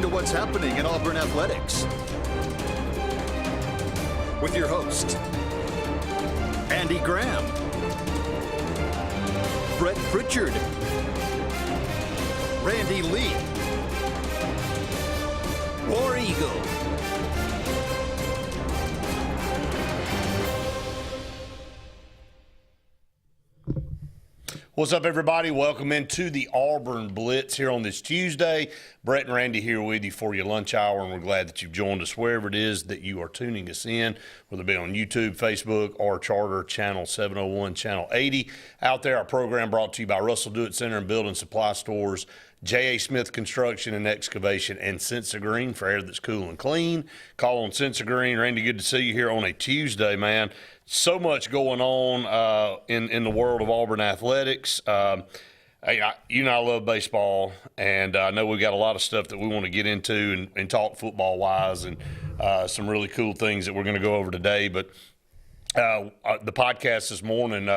into what's happening in Auburn athletics with your host, Andy Graham, Brett Pritchard, Randy Lee, War Eagle. What's up, everybody? Welcome into the Auburn Blitz here on this Tuesday. Brett and Randy here with you for your lunch hour, and we're glad that you've joined us wherever it is that you are tuning us in, whether it be on YouTube, Facebook, or Charter Channel 701, Channel 80. Out there, our program brought to you by Russell Do-It Center and Building Supply Stores, J.A. Smith Construction and Excavation, and Sensa Green for air that's cool and clean. Call on Sensa Green. Randy, good to see you here on a Tuesday, man. So much going on in the world of Auburn athletics. You know I love baseball, and I know we've got a lot of stuff that we want to get into and talk football-wise, and some really cool things that we're going to go over today. But the podcast this morning,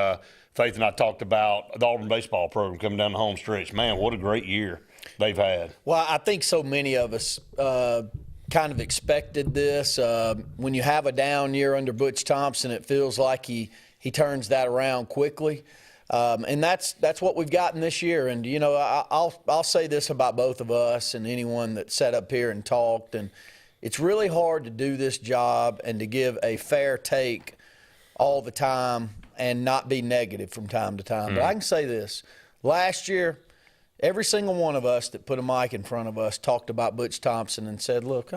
Faith and I talked about the Auburn baseball program coming down the home stretch. Man, what a great year they've had. Well, I think so many of us kind of expected this. When you have a down year under Butch Thompson, it feels like he turns that around quickly. And that's what we've gotten this year. And, you know, I'll say this about both of us and anyone that sat up here and talked. And it's really hard to do this job and to give a fair take all the time and not be negative from time to time. But I can say this. Last year, every single one of us that put a mic in front of us talked about Butch Thompson and said, look,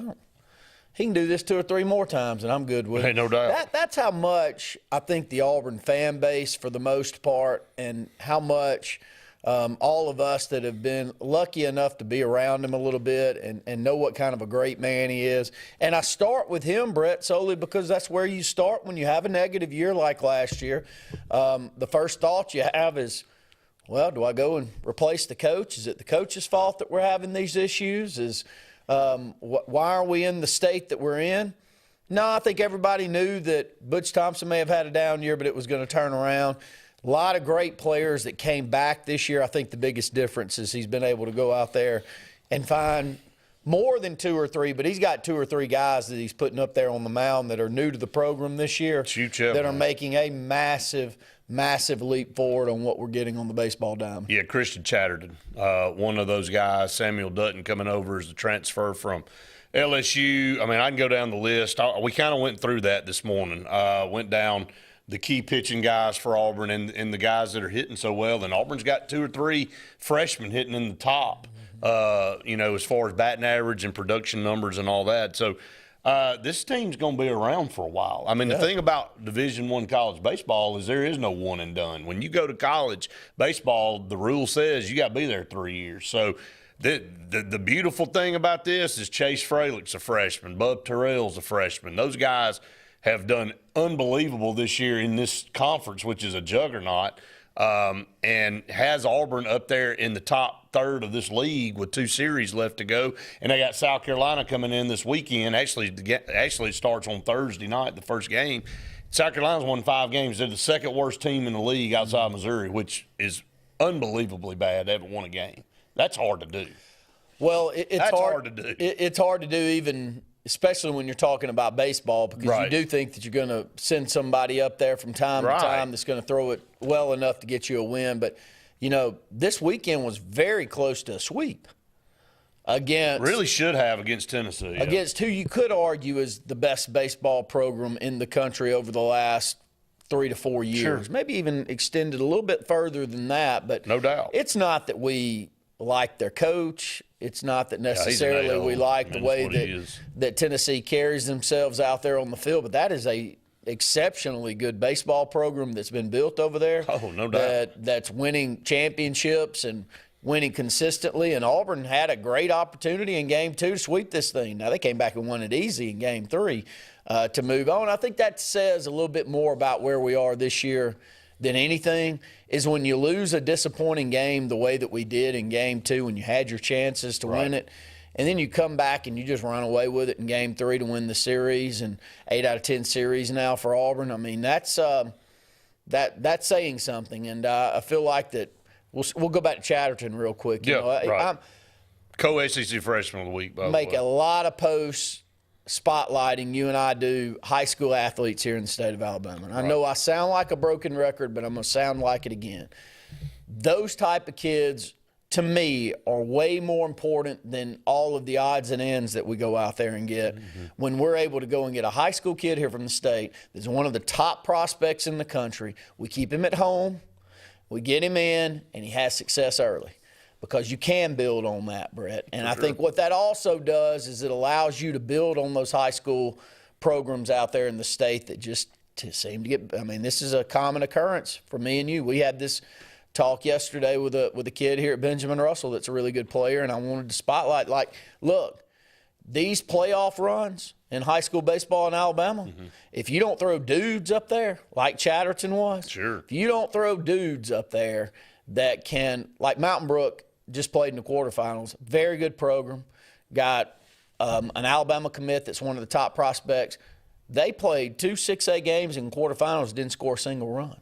he can do this 2 or 3 more times, and I'm good with it. Hey, no doubt. That's how much I think the Auburn fan base, for the most part, and how much all of us that have been lucky enough to be around him a little bit and know what kind of a great man he is. And I start with him, Brett, solely because that's where you start when you have a negative year like last year. The first thought you have is, well, do I go and replace the coach? Is it the coach's fault that we're having these issues? Why are we in the state that we're in? No, I think everybody knew that Butch Thompson may have had a down year, but it was going to turn around. A lot of great players that came back this year. I think the biggest difference is he's been able to go out there and find more than 2 or 3, but he's got 2 or 3 guys that he's putting up there on the mound that are new to the program this year that are making a massive leap forward on what we're getting on the baseball diamond. Yeah, Christian Chatterton, one of those guys. Samuel Dutton coming over as the transfer from LSU. I mean, I can go down the list. We kind of went through that this morning. Went down the key pitching guys for Auburn and the guys that are hitting so well. And Auburn's got 2 or 3 freshmen hitting in the top, as far as batting average and production numbers and all that. So this team's going to be around for a while. I mean, The thing about Division I college baseball is there is no one and done. When you go to college baseball, the rule says you got to be there 3 years. So the beautiful thing about this is Chase Fralick's a freshman, Bub Terrell's a freshman. Those guys have done unbelievable this year in this conference, which is a juggernaut, and has Auburn up there in the top third of this league with 2 series left to go. And they got South Carolina coming in this weekend. Actually, it starts on Thursday night, the first game. South Carolina's won 5 games. They're the second worst team in the league outside Missouri, which is unbelievably bad. They haven't won a game. That's hard to do. Well, it's hard to do. It's hard to do even – especially when you're talking about baseball, because you do think that you're going to send somebody up there from time to time that's going to throw it well enough to get you a win. But, you know, this weekend was very close to a sweep against – really should have against Tennessee. Against who you could argue is the best baseball program in the country over the last 3 to 4 years. Sure. Maybe even extended a little bit further than that. But no doubt. It's not that we like their coach. It's not that necessarily we like the way that Tennessee carries themselves out there on the field, but that is a exceptionally good baseball program that's been built over there. Oh, no doubt. That's winning championships and winning consistently, and Auburn had a great opportunity in Game 2 to sweep this thing. Now, they came back and won it easy in Game 3 to move on. I think that says a little bit more about where we are this year than anything, is when you lose a disappointing game the way that we did in Game 2 when you had your chances to win it, and then you come back and you just run away with it in Game 3 to win the series, and 8 out of 10 series now for Auburn. I mean, that's saying something, and I feel like that we'll go back to Chatterton real quick. Co-SEC Freshman of the Week, by the way. Make a lot of posts spotlighting, you and I do, high school athletes here in the state of Alabama. And I know I sound like a broken record, but I'm going to sound like it again. Those type of kids, to me, are way more important than all of the odds and ends that we go out there and get. When we're able to go and get a high school kid here from the state that's one of the top prospects in the country, we keep him at home, we get him in, and he has success early. Because you can build on that, Brett. And I think what that also does is it allows you to build on those high school programs out there in the state that just seem to get – I mean, this is a common occurrence for me and you. We had this talk yesterday with a kid here at Benjamin Russell that's a really good player, and I wanted to spotlight, like, look, these playoff runs in high school baseball in Alabama, if you don't throw dudes up there like Chatterton was, if you don't throw dudes up there that can – like Mountain Brook – just played in the quarterfinals. Very good program. Got an Alabama commit that's one of the top prospects. They played 2 6A games in quarterfinals, didn't score a single run.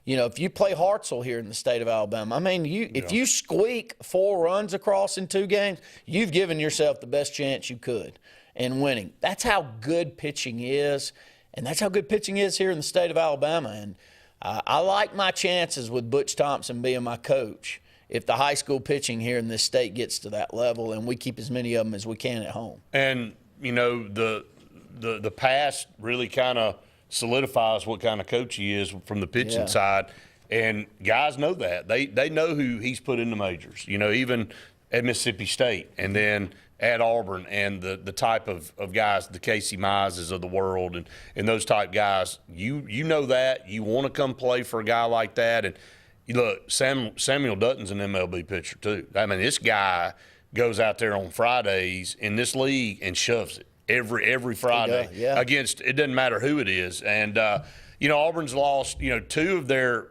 You know, if you play Hartselle here in the state of Alabama, I mean, if you squeak 4 runs across in 2 games, you've given yourself the best chance you could in winning. That's how good pitching is, and that's how good pitching is here in the state of Alabama. And I like my chances with Butch Thompson being my coach if the high school pitching here in this state gets to that level and we keep as many of them as we can at home. And, you know, the past really kind of solidifies what kind of coach he is from the pitching side. And guys know that. They know who he's put in the majors, you know, even at Mississippi State and then at Auburn, and the type of guys, the Casey Mizes of the world and those type guys. You know that. You want to come play for a guy like that. And, look, Samuel Dutton's an MLB pitcher too. I mean, this guy goes out there on Fridays in this league and shoves it every Friday against – it doesn't matter who it is. And, you know, Auburn's lost, you know, 2 of their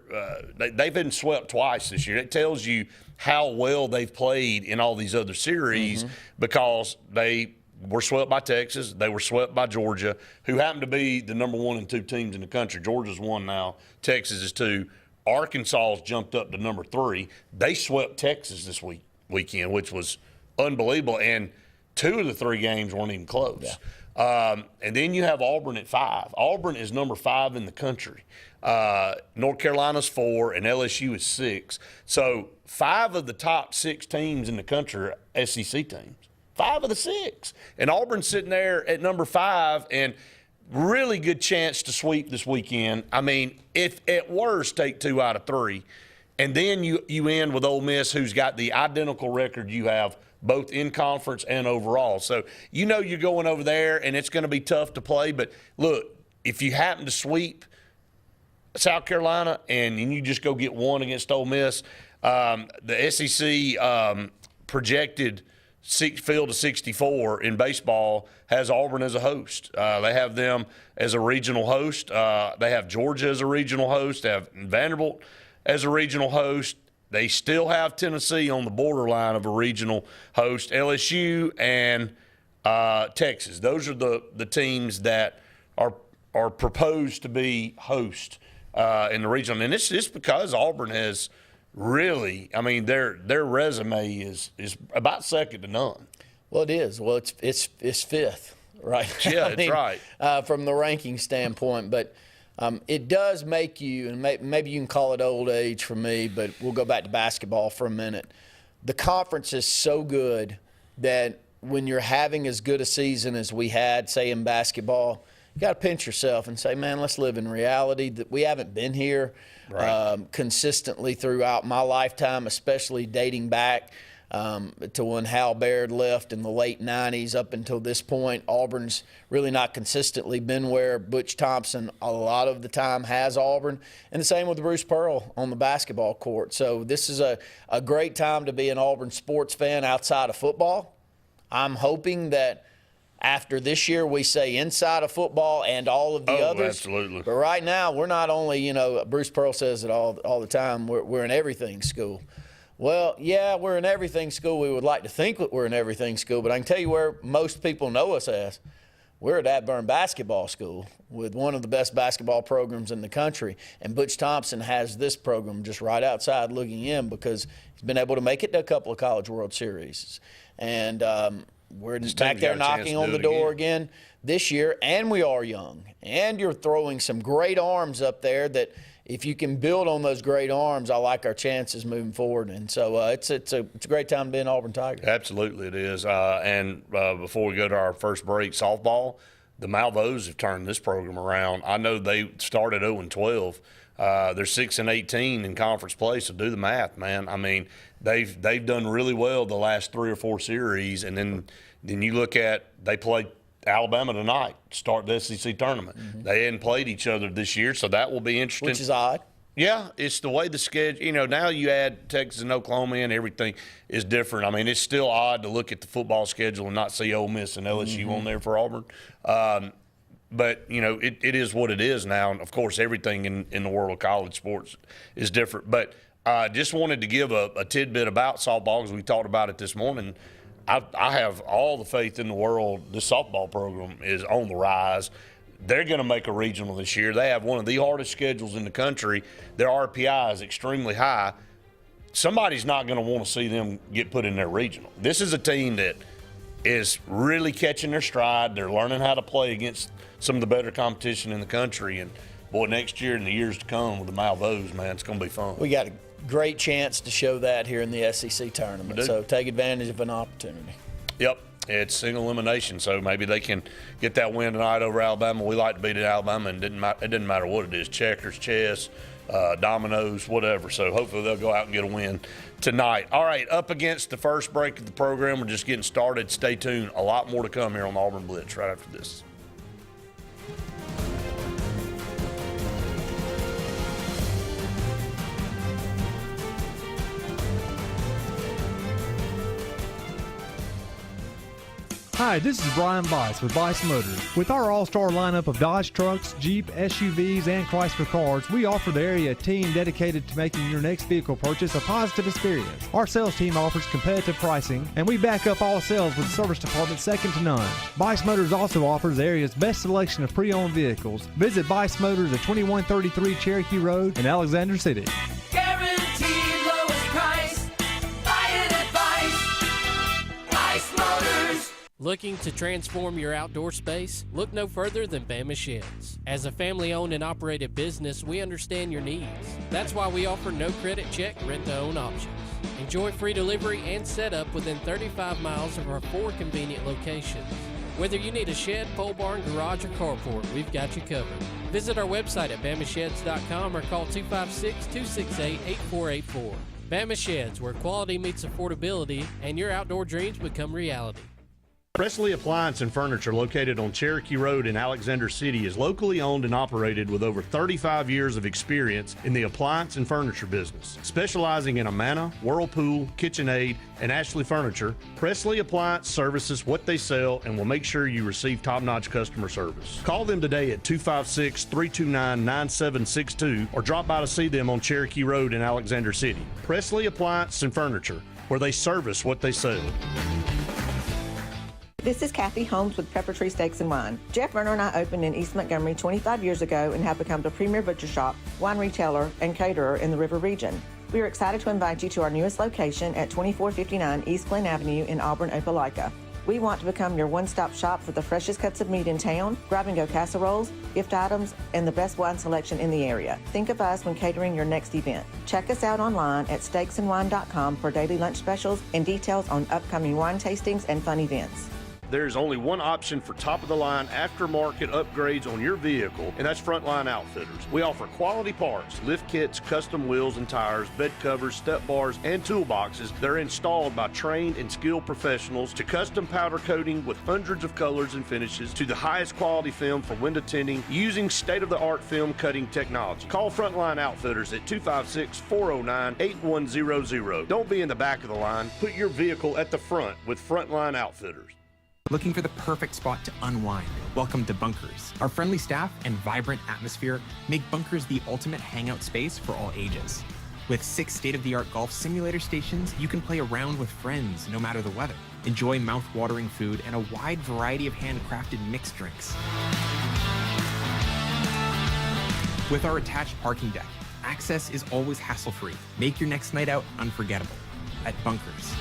they've been swept twice this year. It tells you how well they've played in all these other series because they were swept by Texas. They were swept by Georgia, who happened to be the number 1 and 2 teams in the country. Georgia's 1 now. Texas is 2. Arkansas's jumped up to number 3. They swept Texas this weekend, which was unbelievable. And 2 of the 3 games weren't even close. And then you have Auburn at 5. Auburn is number 5 in the country. North Carolina's 4, and LSU is 6. So 5 of the top 6 teams in the country are SEC teams. 5 of the 6. And Auburn's sitting there at number 5, and really good chance to sweep this weekend. I mean, if at worst take 2 out of 3, and then you end with Ole Miss, who's got the identical record you have, both in conference and overall. So you know you're going over there, and it's going to be tough to play. But, look, if you happen to sweep South Carolina and you just go get 1 against Ole Miss, the SEC projected field of 64 in baseball has Auburn as a host. They have them as a regional host. They have Georgia as a regional host. They have Vanderbilt as a regional host. They still have Tennessee on the borderline of a regional host. LSU and Texas. Those are the teams that are proposed to be host in the regional. And it's just because Auburn has really, I mean, their resume is about second to none. Well, it is. Well, it's 5th, right? Yeah, that's right. From the ranking standpoint, but it does make you, and maybe you can call it old age for me, but we'll go back to basketball for a minute. The conference is so good that when you're having as good a season as we had, say, in basketball, you got to pinch yourself and say, man, let's live in reality. That we haven't been here consistently throughout my lifetime, especially dating back to when Hal Baird left in the late 90s up until this point. Auburn's really not consistently been where Butch Thompson a lot of the time has Auburn. And the same with Bruce Pearl on the basketball court. So this is a great time to be an Auburn sports fan outside of football. I'm hoping that after this year we say inside of football and all of the others. Absolutely. But right now we're not only, Bruce Pearl says it all the time, we're an everything school. Well, yeah, we're an everything school. We would like to think that we're an everything school, but I can tell you where most people know us as. we're at Atburn Basketball School with one of the best basketball programs in the country. And Butch Thompson has this program just right outside looking in because he's been able to make it to a couple of College World Series. And we're just back there knocking on the door again this year. And we are young. And you're throwing some great arms up there that if you can build on those great arms, I like our chances moving forward. And so it's a great time to be an Auburn Tiger. Absolutely it is. And before we go to our first break, softball, the Malvos have turned this program around. I know they started 0-12. They're 6-18 in conference play, so do the math, man. I mean, they've done really well the last 3 or 4 series, and then you look at they play Alabama tonight, start the SEC tournament. Mm-hmm. They hadn't played each other this year, so that will be interesting. Which is odd. Yeah, it's the way the schedule, you know, now you add Texas and Oklahoma in, everything is different. I mean, it's still odd to look at the football schedule and not see Ole Miss and LSU on there for Auburn. But, you know, it is what it is now. And, of course, everything in the world of college sports is different. But I just wanted to give a tidbit about softball because we talked about it this morning. I have all the faith in the world. This softball program is on the rise. They're going to make a regional this year. They have one of the hardest schedules in the country. Their RPI is extremely high. Somebody's not going to want to see them get put in their regional. This is a team that is really catching their stride. They're learning how to play against some of the better competition in the country. And, boy, next year and the years to come with the Malvos, man, it's going to be fun. We got a great chance to show that here in the SEC tournament. So take advantage of an opportunity. Yep. It's single elimination, so maybe they can get that win tonight over Alabama. We like to beat Alabama, and it doesn't matter what it is, checkers, chess, dominoes, whatever. So hopefully they'll go out and get a win tonight. All right, up against the first break of the program. We're just getting started. Stay tuned. A lot more to come here on the Auburn Blitz right after this. Hi, this is Brian Bice with Bice Motors. With our all-star lineup of Dodge trucks, Jeep, SUVs, and Chrysler cars, we offer the area a team dedicated to making your next vehicle purchase a positive experience. Our sales team offers competitive pricing, and we back up all sales with a service department second to none. Bice Motors also offers the area's best selection of pre-owned vehicles. Visit Bice Motors at 2133 Cherokee Road in Alexander City. Guaranteed lowest price. Buy it at Bice Motors. Looking to transform your outdoor space? Look no further than Bama Sheds. As a family-owned and operated business, we understand your needs. That's why we offer no credit check, rent-to-own options. Enjoy free delivery and setup within 35 miles of our 4 convenient locations. Whether you need a shed, pole barn, garage, or carport, we've got you covered. Visit our website at bamasheds.com or call 256-268-8484. Bama Sheds, where quality meets affordability and your outdoor dreams become reality. Presley Appliance and Furniture, located on Cherokee Road in Alexander City, is locally owned and operated with over 35 years of experience in the appliance and furniture business. Specializing in Amana, Whirlpool, KitchenAid, and Ashley Furniture, Presley Appliance services what they sell and will make sure you receive top-notch customer service. Call them today at 256-329-9762 or drop by to see them on Cherokee Road in Alexander City. Presley Appliance and Furniture, where they service what they sell. This is Kathy Holmes with Pepper Tree Steaks and Wine. Jeff Verner and I opened in East Montgomery 25 years ago and have become the premier butcher shop, wine retailer, and caterer in the River region. We are excited to invite you to our newest location at 2459 East Glen Avenue in Auburn, Opelika. We want to become your one-stop shop for the freshest cuts of meat in town, grab-and-go casseroles, gift items, and the best wine selection in the area. Think of us when catering your next event. Check us out online at steaksandwine.com for daily lunch specials and details on upcoming wine tastings and fun events. There's only one option for top-of-the-line aftermarket upgrades on your vehicle, and that's Frontline Outfitters. We offer quality parts, lift kits, custom wheels and tires, bed covers, step bars, and toolboxes. They're installed by trained and skilled professionals, to custom powder coating with hundreds of colors and finishes, to the highest quality film for window tinting using state-of-the-art film cutting technology. Call Frontline Outfitters at 256-409-8100. Don't be in the back of the line. Put your vehicle at the front with Frontline Outfitters. Looking for the perfect spot to unwind? Welcome to Bunkers. Our friendly staff and vibrant atmosphere make Bunkers the ultimate hangout space for all ages. With 6 state-of-the-art golf simulator stations, you can play around with friends no matter the weather. Enjoy mouth-watering food and a wide variety of handcrafted mixed drinks. With our attached parking deck, access is always hassle-free. Make your next night out unforgettable at Bunkers.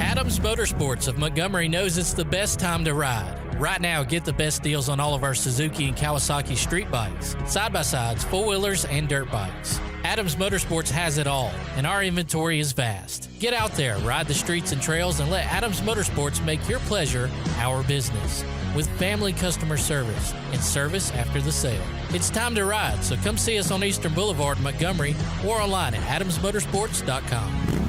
Adams Motorsports of Montgomery knows it's the best time to ride. Right now, get the best deals on all of our Suzuki and Kawasaki street bikes, side-by-sides, four-wheelers, and dirt bikes. Adams Motorsports has it all, and our inventory is vast. Get out there, ride the streets and trails, and let Adams Motorsports make your pleasure our business. With family customer service and service after the sale. It's time to ride, so come see us on Eastern Boulevard, Montgomery, or online at adamsmotorsports.com.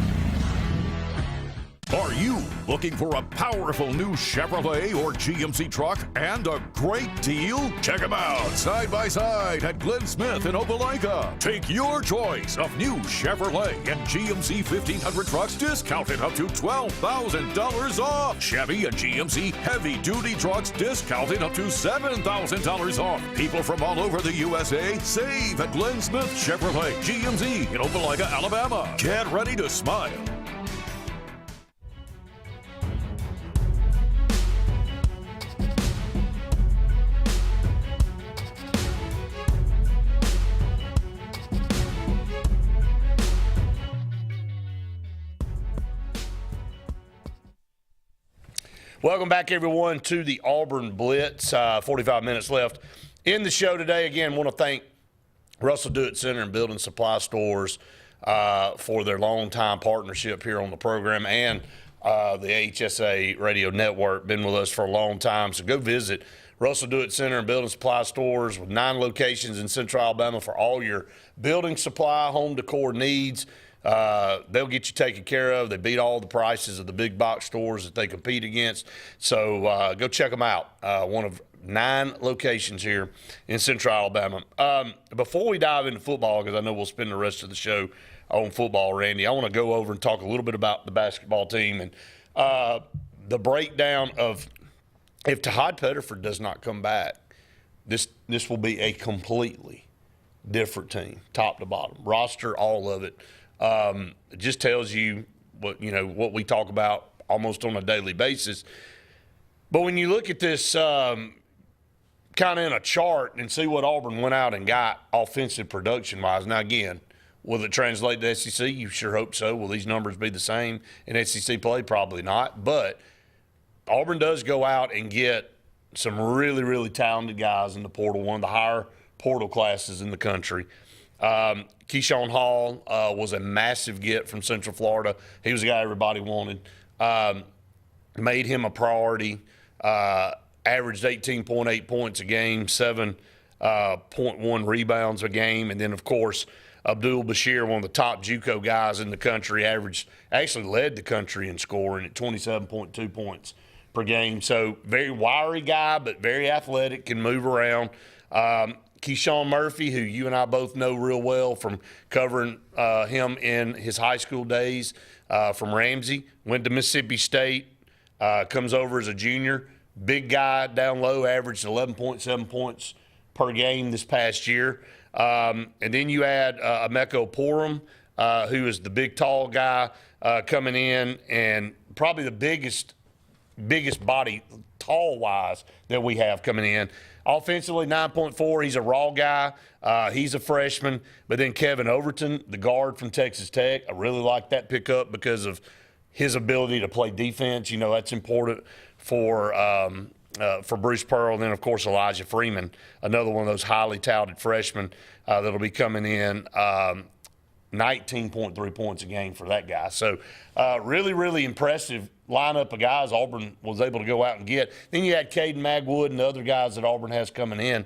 Are you looking for a powerful new Chevrolet or GMC truck and a great deal? Check them out side by side at Glenn Smith in Opelika. Take your choice of new Chevrolet and GMC 1500 trucks discounted up to $12,000 off. Chevy and GMC heavy-duty trucks discounted up to $7,000 off. People from all over the USA save at Glenn Smith Chevrolet GMC in Opelika, Alabama. Get ready to smile. Welcome back, everyone, to the Auburn Blitz. 45 minutes left in the show today. Again, want to thank Russell Do-It Center and Building Supply Stores for their long-time partnership here on the program and the HSA Radio Network. Been with us for a long time, so go visit Russell Do-It Center and Building Supply Stores with 9 locations in Central Alabama for all your building supply, home decor needs. They'll get you taken care of. They beat all the prices of the big box stores that they compete against. So go check them out. One of 9 locations here in Central Alabama. Before we dive into football, because I know we'll spend the rest of the show on football, Randy, I want to go over and talk a little bit about the basketball team and the breakdown of if Tahad Pettiford does not come back, this will be a completely different team, top to bottom, roster, all of it. It just tells you what we talk about almost on a daily basis. But when you look at this kind of in a chart and see what Auburn went out and got offensive production-wise, now again, will it translate to SEC? You sure hope so. Will these numbers be the same in SEC play? Probably not. But Auburn does go out and get some really, really talented guys in the portal, one of the higher portal classes in the country. Keyshawn Hall was a massive get from Central Florida. He was the guy everybody wanted. Made him a priority. Averaged 18.8 points a game, 7.1 rebounds a game. And then, of course, Abdul Bashir, one of the top JUCO guys in the country, actually led the country in scoring at 27.2 points per game. So very wiry guy, but very athletic, can move around. Keyshawn Murphy, who you and I both know real well from covering him in his high school days from Ramsey, went to Mississippi State, comes over as a junior. Big guy down low, averaged 11.7 points per game this past year. And then you add Emeka Oporum, who is the big, tall guy coming in, and probably the biggest body, tall-wise, that we have coming in. Offensively, 9.4. He's a raw guy. He's a freshman. But then Kevin Overton, the guard from Texas Tech, I really like that pickup because of his ability to play defense. You know, that's important for Bruce Pearl. And then, of course, Elijah Freeman, another one of those highly touted freshmen that'll be coming in. 19.3 points a game for that guy. So really, really impressive lineup of guys Auburn was able to go out and get. Then you had Caden Magwood and the other guys that Auburn has coming in.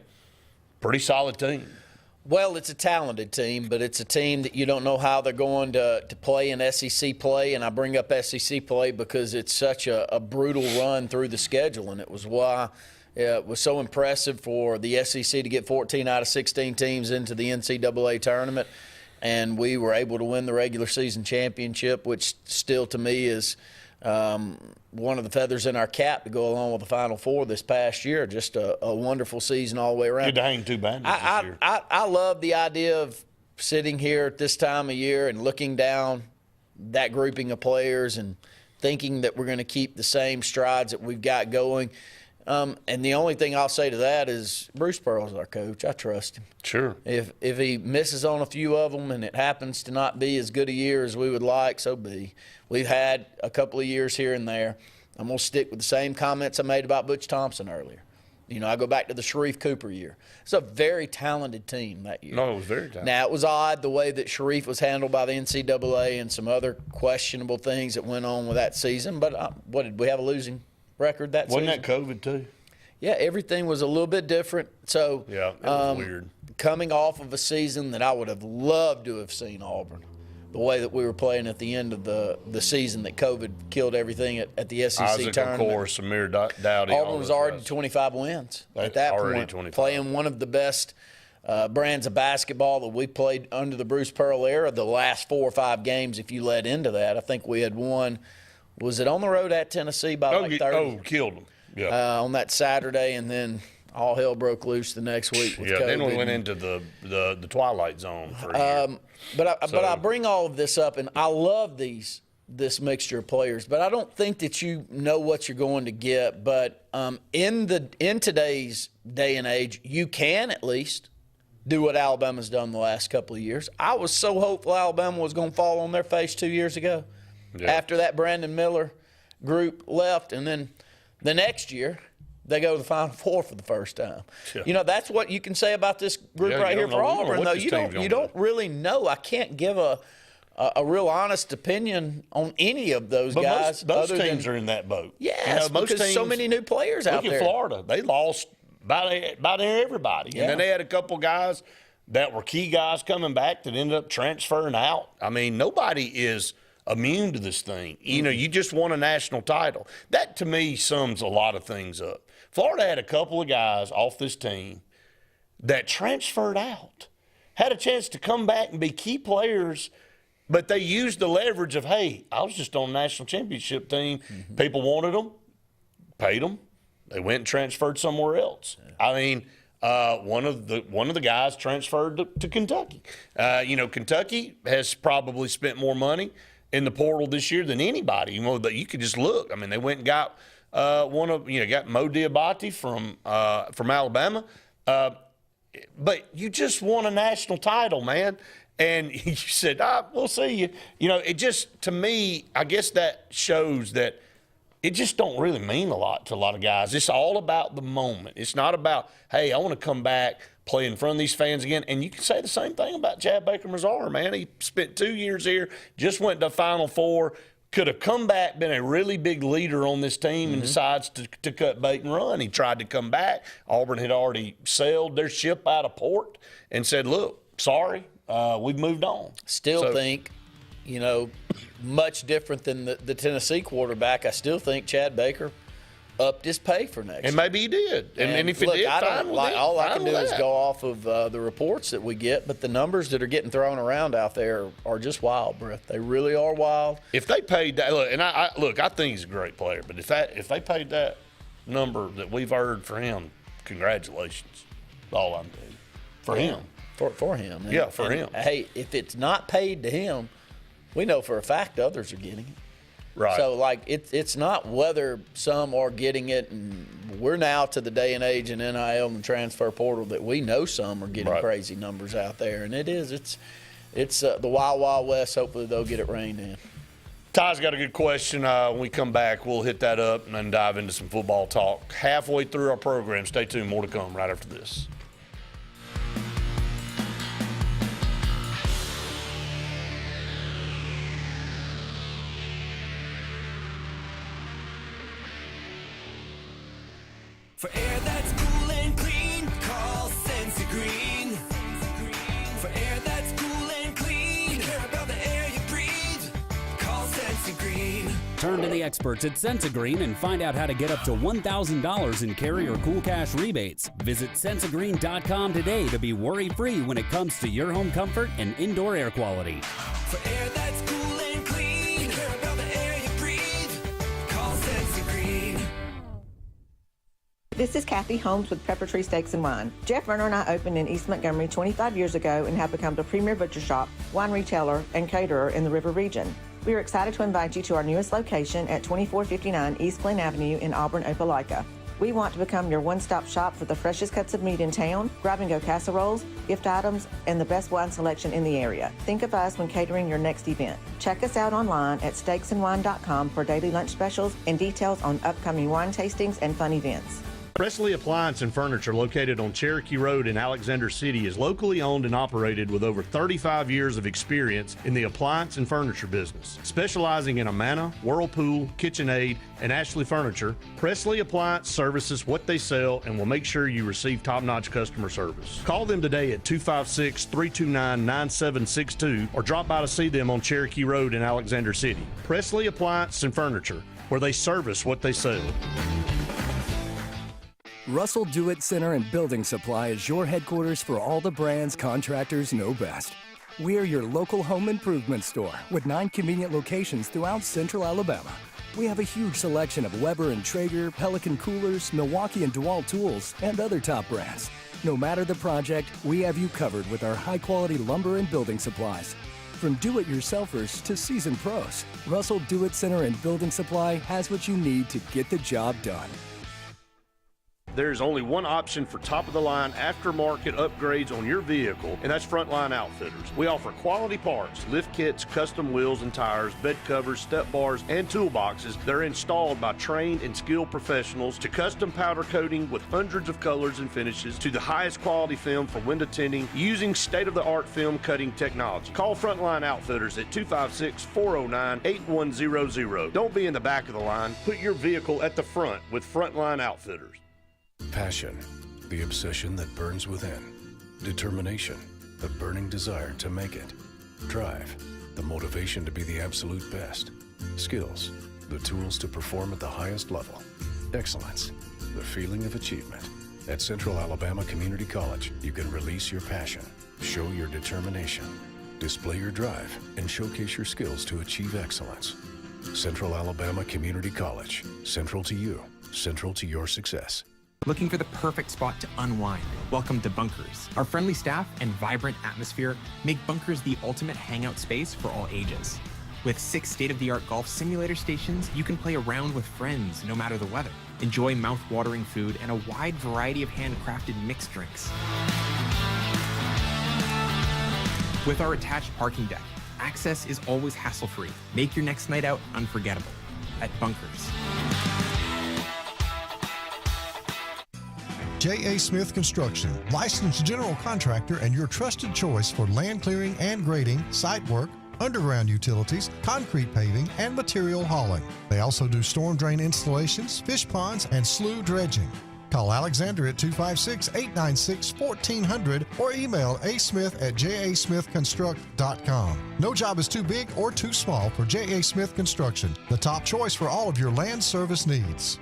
Pretty solid team. Well, it's a talented team, but it's a team that you don't know how they're going to play in SEC play. And I bring up SEC play because it's such a brutal run through the schedule, and it was why it was so impressive for the SEC to get 14 out of 16 teams into the NCAA tournament. And we were able to win the regular season championship, which still to me is one of the feathers in our cap to go along with the Final Four this past year. Just a wonderful season all the way around. Good to hang two banners this year. I love the idea of sitting here at this time of year and looking down that grouping of players and thinking that we're going to keep the same strides that we've got going. And the only thing I'll say to that is Bruce Pearl's our coach. I trust him. Sure. If he misses on a few of them and it happens to not be as good a year as we would like, so be. We've had a couple of years here and there. I'm going to stick with the same comments I made about Butch Thompson earlier. I go back to the Sharif Cooper year. It's a very talented team that year. No, it was very talented. Now, it was odd the way that Sharif was handled by the NCAA and some other questionable things that went on with that season. But what did we have a losing record that season? Wasn't that COVID too? Yeah, everything was a little bit different. So yeah, it was weird. Coming off of a season that I would have loved to have seen Auburn, the way that we were playing at the end of the season that COVID killed everything at the SEC Isaac tournament. Okor, Samir Dowdy. Auburn was already 25 wins at that point, 25. playing one of the best brands of basketball that we played under the Bruce Pearl era. The last 4 or 5 games, if you led into that, I think we had won. Was it on the road at Tennessee by like 30? Oh, killed them. Yeah. On that Saturday, and then all hell broke loose the next week with COVID. Then we went into the twilight zone for a year. But I bring all of this up, and I love this mixture of players. But I don't think that you know what you're going to get. But in today's day and age, you can at least do what Alabama's done the last couple of years. I was so hopeful Alabama was going to fall on their face 2 years ago after that Brandon Miller group left, and then the next year they go to the Final Four for the first time. Yeah. That's what you can say about this group right here for Auburn, though. You don't really know. I can't give a real honest opinion on any of those guys. Those teams are in that boat. Yes, because teams, so many new players out there. Look at Florida. They lost about everybody. Yeah. And then they had a couple guys that were key guys coming back that ended up transferring out. I mean, nobody is immune to this thing. You just won a national title. That, to me, sums a lot of things up. Florida had a couple of guys off this team that transferred out, had a chance to come back and be key players, but they used the leverage of, hey, I was just on a national championship team. Mm-hmm. People wanted them, paid them. They went and transferred somewhere else. Yeah. I mean, one of the guys transferred to Kentucky. Kentucky has probably spent more money in the portal this year than anybody. But you could just look. I mean, they went and got got Mo Diabate from Alabama. But you just won a national title, man. And you said, we'll see you. It just, to me, I guess that shows that it just don't really mean a lot to a lot of guys. It's all about the moment. It's not about, hey, I want to come back, play in front of these fans again. And you can say the same thing about Chad Baker-Mazar, man. He spent 2 years here, just went to Final Four, could have come back, been a really big leader on this team, and decides to cut bait and run. He tried to come back. Auburn had already sailed their ship out of port and said, look, sorry, we've moved on. Still think, much different than the Tennessee quarterback. I still think Chad Baker upped his pay for next year. And maybe he did. And if he did, all I can do is go off of the reports that we get, but the numbers that are getting thrown around out there are just wild, Brett. They really are wild. If they paid that, I think he's a great player, but if they paid that number that we've heard for him, congratulations. That's all I'm doing. For him. For him. Yeah, for him. Hey, if it's not paid to him, we know for a fact others are getting it. Right. So, it's not whether some are getting it, and we're now to the day and age in NIL and transfer portal that we know some are getting crazy numbers out there, and it's the wild, wild west. Hopefully they'll get it reined in. Ty's got a good question. When we come back, we'll hit that up and then dive into some football talk. Halfway through our program, stay tuned. More to come right after this. For air that's cool and clean, call Sensi Green. For air that's cool and clean, care about the air you breathe, call Sensi Green. Turn to the experts at Sensi Green and find out how to get up to $1,000 in carrier cool cash rebates. Visit sensigreen.com today to be worry-free when it comes to your home comfort and indoor air quality. For air that's cool and clean, care about the air you breathe, This is Kathy Holmes with Pepper Tree Steaks and Wine. Jeff Verner and I opened in East Montgomery 25 years ago and have become the premier butcher shop, wine retailer, and caterer in the River region. We are excited to invite you to our newest location at 2459 East Glen Avenue in Auburn, Opelika. We want to become your one-stop shop for the freshest cuts of meat in town, grab-and-go casseroles, gift items, and the best wine selection in the area. Think of us when catering your next event. Check us out online at steaksandwine.com for daily lunch specials and details on upcoming wine tastings and fun events. Presley Appliance and Furniture, located on Cherokee Road in Alexander City, is locally owned and operated with over 35 years of experience in the appliance and furniture business. Specializing in Amana, Whirlpool, KitchenAid, and Ashley Furniture, Presley Appliance services what they sell and will make sure you receive top-notch customer service. Call them today at 256-329-9762 or drop by to see them on Cherokee Road in Alexander City. Presley Appliance and Furniture, where they service what they sell. Russell Do-It Center and Building Supply is your headquarters for all the brands contractors know best. We're your local home improvement store with 9 convenient locations throughout central Alabama. We have a huge selection of Weber and Traeger, Pelican coolers, Milwaukee and DeWalt tools, and other top brands. No matter the project, we have you covered with our high-quality lumber and building supplies. From do-it-yourselfers to seasoned pros, Russell Do-It Center and Building Supply has what you need to get the job done. There's only one option for top-of-the-line aftermarket upgrades on your vehicle, and that's Frontline Outfitters. We offer quality parts, lift kits, custom wheels and tires, bed covers, step bars, and toolboxes that are installed by trained and skilled professionals, to custom powder coating with hundreds of colors and finishes, to the highest quality film for window tinting using state-of-the-art film cutting technology. Call Frontline Outfitters at 256-409-8100. Don't be in the back of the line. Put your vehicle at the front with Frontline Outfitters. Passion, the obsession that burns within. Determination, the burning desire to make it. Drive, the motivation to be the absolute best. Skills, the tools to perform at the highest level. Excellence, the feeling of achievement. At Central Alabama Community College, you can release your passion, show your determination, display your drive, and showcase your skills to achieve excellence. Central Alabama Community College, central to you, central to your success. Looking for the perfect spot to unwind? Welcome to Bunkers. Our friendly staff and vibrant atmosphere make Bunkers the ultimate hangout space for all ages. With 6 state-of-the-art golf simulator stations, you can play around with friends no matter the weather. Enjoy mouth-watering food and a wide variety of handcrafted mixed drinks. With our attached parking deck, access is always hassle-free. Make your next night out unforgettable at Bunkers. J.A. Smith Construction, licensed general contractor and your trusted choice for land clearing and grading, site work, underground utilities, concrete paving, and material hauling. They also do storm drain installations, fish ponds, and slough dredging. Call Alexander at 256-896-1400 or email asmith@jasmithconstruct.com. No job is too big or too small for J.A. Smith Construction, the top choice for all of your land service needs.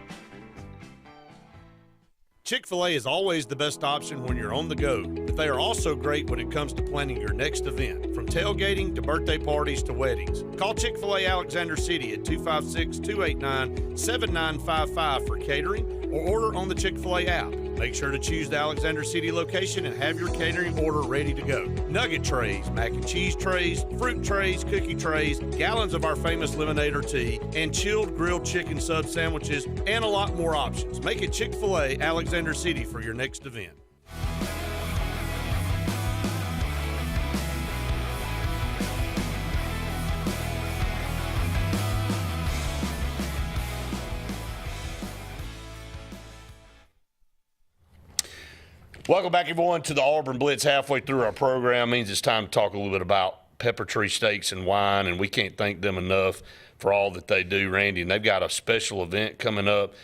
Chick-fil-A is always the best option when you're on the go, but they are also great when it comes to planning your next event, from tailgating to birthday parties to weddings. Call Chick-fil-A Alexander City at 256-289-7955 for catering, or order on the Chick-fil-A app. Make sure to choose the Alexander City location and have your catering order ready to go. Nugget trays, mac and cheese trays, fruit trays, cookie trays, gallons of our famous lemonade or tea, and chilled grilled chicken sub sandwiches, and a lot more options. Make it Chick-fil-A Alexander City for your next event. Welcome back, everyone, to the Auburn Blitz. Halfway through our program means it's time to talk a little bit about Pepper Tree Steaks and Wine, and we can't thank them enough for all that they do, Randy. And they've got a special event coming up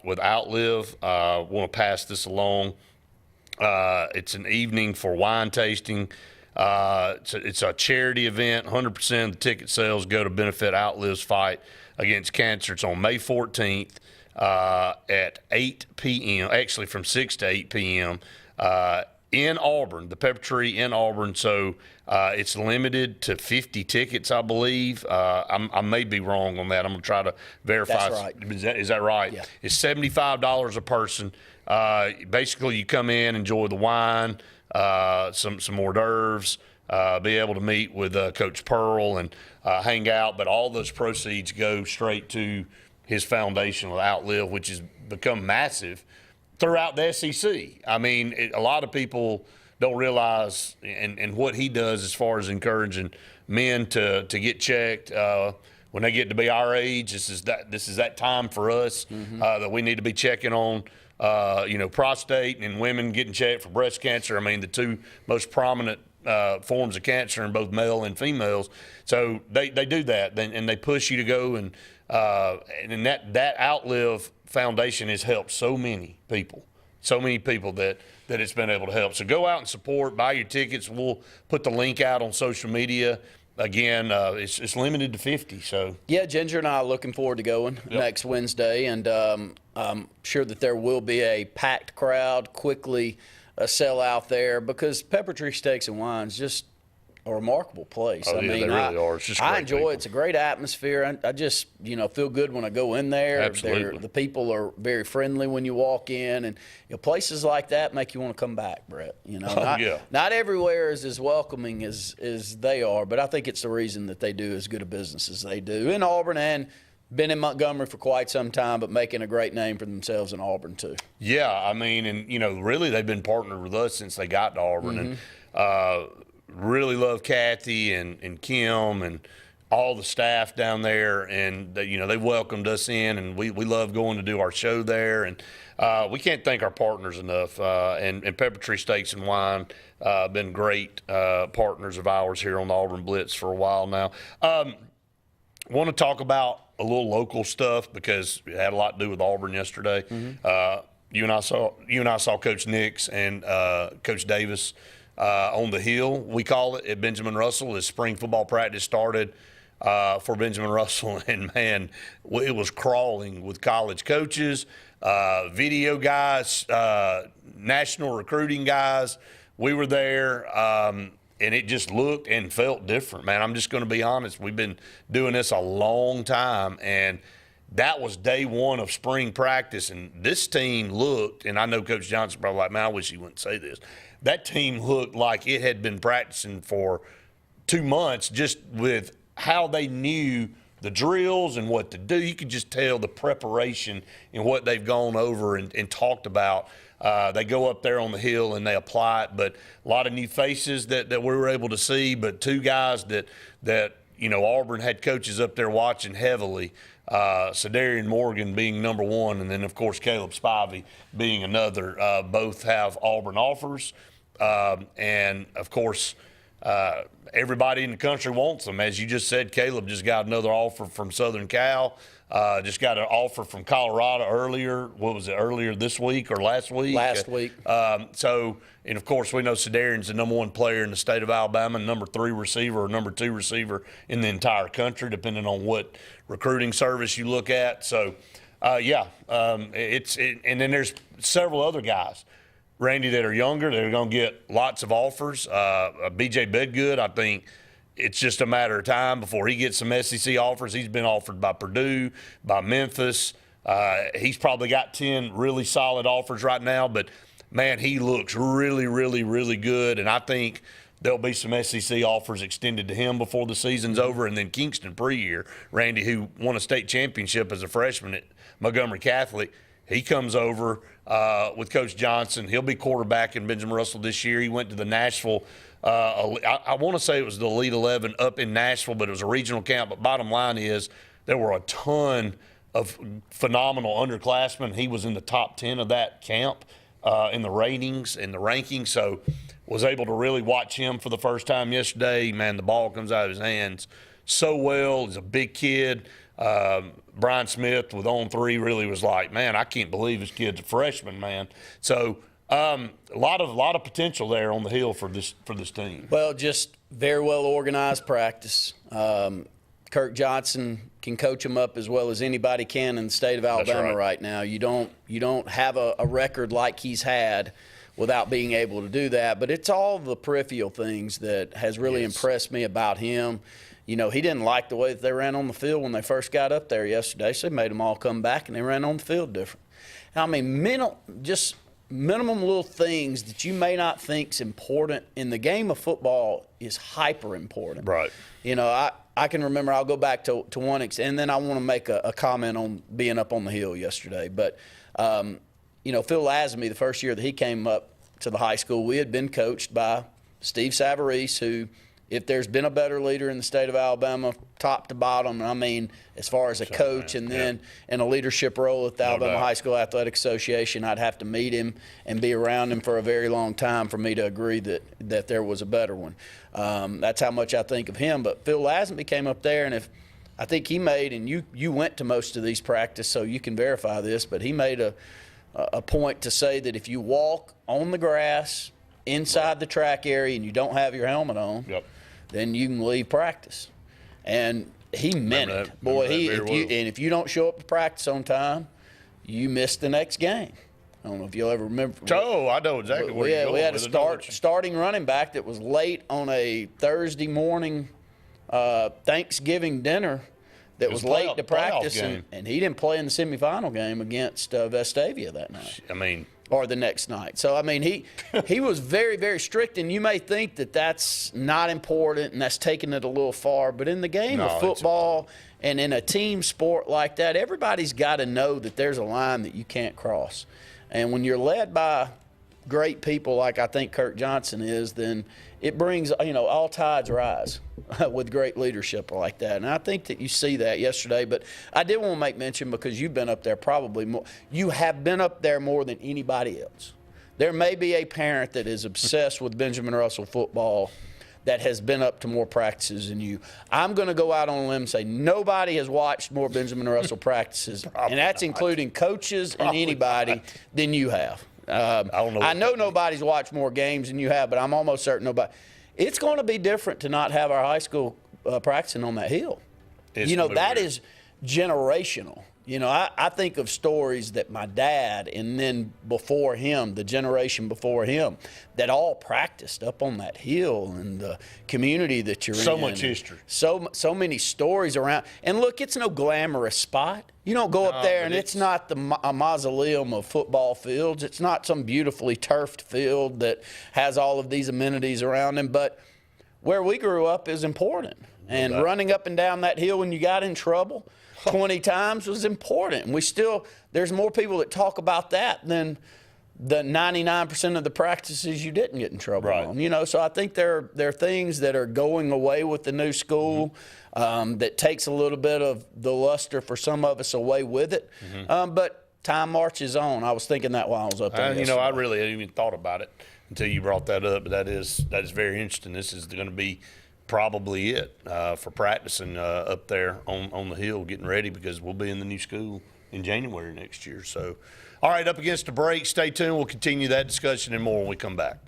with Outlive. I want to pass this along. It's an evening for wine tasting. It's a charity event. 100% of the ticket sales go to benefit Outlive's fight against cancer. It's on May 14th. At 8 p.m., actually from 6 to 8 p.m. in Auburn, the Pepper Tree in Auburn. So it's limited to 50 tickets, I believe. I may be wrong on that. I'm going to try to verify. That's right. Is that right? Yeah. It's $75 a person. Basically, you come in, enjoy the wine, some hors d'oeuvres, be able to meet with Coach Pearl and hang out. But all those proceeds go straight to his foundation with Outlive, which has become massive throughout the SEC. I mean, a lot of people don't realize and what he does as far as encouraging men to get checked when they get to be our age. This is that time for us that we need to be checking on prostate, and women getting checked for breast cancer. I mean, the two most prominent forms of cancer in both male and females. So they do that, and they push you to go and that Outlive Foundation has helped so many people that it's been able to help. So go out and support, buy your tickets. We'll put the link out on social media. Again, it's limited to 50. So yeah, Ginger and I are looking forward to going next Wednesday, and I'm sure that there will be a packed crowd, quickly sell out there, because Pepper Tree Steaks and Wine's just a remarkable place. Oh, I mean, they really are. It's just I great enjoy people. it. It's a great atmosphere. I just feel good when I go in there. Absolutely. The people are very friendly when you walk in, and places like that make you want to come back, Brett. Not everywhere is as welcoming as they are, but I think it's the reason that they do as good a business as they do in Auburn, and been in Montgomery for quite some time, but making a great name for themselves in Auburn too. Yeah, I mean, and really they've been partnered with us since they got to Auburn, and really love Kathy and Kim and all the staff down there, and they welcomed us in, and we love going to do our show there, and we can't thank our partners enough. And Pepper Tree Steaks and Wine been great partners of ours here on the Auburn Blitz for a while now. Want to talk about a little local stuff because it had a lot to do with Auburn yesterday. You and I saw Coach Nix and Coach Davis on the hill, we call it, at Benjamin Russell as spring football practice started for Benjamin Russell, and man, it was crawling with college coaches, video guys, national recruiting guys. We were there, and it just looked and felt different, man. I'm just going to be honest. We've been doing this a long time, and that was day one of spring practice, and this team looked, and I know Coach Johnson probably like, man, I wish he wouldn't say this. That team looked like it had been practicing for 2 months, just with how they knew the drills and what to do. You could just tell the preparation and what they've gone over and talked about. They go up there on the hill and they apply it, but a lot of new faces that we were able to see, but two guys that Auburn had coaches up there watching heavily, Sadarian Morgan being number one, and then, of course, Caleb Spivey being another. Both have Auburn offers, and, of course, everybody in the country wants them. As you just said, Caleb just got another offer from Southern Cal. Just got an offer from Colorado earlier. What was it, earlier this week or last week? Last week. And of course, we know Sadarian's the number one player in the state of Alabama, number 3 receiver or number 2 receiver in the entire country, depending on what recruiting service you look at. So, and then there's several other guys, Randy, that are younger. They're going to get lots of offers. B.J. Bedgood, I think it's just a matter of time before he gets some SEC offers. He's been offered by Purdue, by Memphis. He's probably got 10 really solid offers right now, but, man, he looks really, really, really good, and I think there'll be some SEC offers extended to him before the season's over. And then Kingston Preyear, Randy, who won a state championship as a freshman at Montgomery Catholic, he comes over with Coach Johnson. He'll be quarterbacking Benjamin Russell this year. He went to the Nashville I want to say it was the Elite 11 up in Nashville, but it was a regional camp. But bottom line is there were a ton of phenomenal underclassmen. He was in the top 10 of that camp in the ratings and the rankings, so was able to really watch him for the first time yesterday. Man, the ball comes out of his hands so well. He's a big kid. Brian Smith with On 3 really was like, man, I can't believe this kid's a freshman, man. So a lot of potential there on the hill for this team. Well, just very well organized practice. Kirk Johnson can coach them up as well as anybody can in the state of Alabama right now. You don't have a record like he's had without being able to do that. But it's all the peripheral things that has really impressed me about him. You know, he didn't like the way that they ran on the field when they first got up there yesterday, so they made them all come back, and they ran on the field different. I mean, minimum little things that you may not think is important in the game of football is hyper important. Right. You know, I can remember, I'll go back to one, and then I want to make a comment on being up on the hill yesterday. But, you know, Phil Lazenby, the first year that he came up to the high school, we had been coached by Steve Savarese, who, if there's been a better leader in the state of Alabama, top to bottom, I mean, as far as a coach and then in a leadership role at the Alabama High School Athletic Association, I'd have to meet him and be around him for a very long time for me to agree that there was a better one. That's how much I think of him. But Phil Lazenby came up there, and I think he made, and you went to most of these practices, so you can verify this, but he made a point to say that if you walk on the grass inside the track area and you don't have your helmet on, then you can leave practice. And he meant it. Boy, if you don't show up to practice on time, you miss the next game. I don't know if you'll ever remember. Oh, I know exactly where you're going. We had a starting running back that was late on a Thursday morning Thanksgiving dinner that was late to practice, and he didn't play in the semifinal game against Vestavia that night. I mean, or the next night. So, I mean, he was very, very strict, and you may think that that's not important and that's taking it a little far, but in the game of football and in a team sport like that, everybody's got to know that there's a line that you can't cross. And when you're led by great people like I think Kirk Johnson is, then it brings, you know, all tides rise with great leadership like that. And I think that you see that yesterday. But I did want to make mention, because you've been up there probably more. You have been up there more than anybody else. There may be a parent that is obsessed with Benjamin Russell football that has been up to more practices than you. I'm going to go out on a limb and say nobody has watched more Benjamin Russell practices, and that's including coaches and anybody, than you have. I know nobody's watched more games than you have, but I'm almost certain nobody. It's going to be different to not have our high school practicing on that hill. You know, that is generational. You know, I think of stories that my dad and then before him, the generation before him, that all practiced up on that hill and the community that you're in. So much history. So many stories around. And look, it's no glamorous spot. You don't go up there and it's not a mausoleum of football fields. It's not some beautifully turfed field that has all of these amenities around them. But where we grew up is important. And running up and down that hill when you got in trouble 20 times was important. And there's more people that talk about that than the 99% of the practices you didn't get in trouble on. You know, so I think there are things that are going away with the new school that takes a little bit of the luster for some of us away with it. But time marches on. I was thinking that while I was up there. You know, I really hadn't even thought about it until you brought that up. But that is very interesting. This is going to be probably it for practicing up there on the hill, getting ready, because we'll be in the new school in January next year. So, all right, up against the break. Stay tuned. We'll continue that discussion and more when we come back.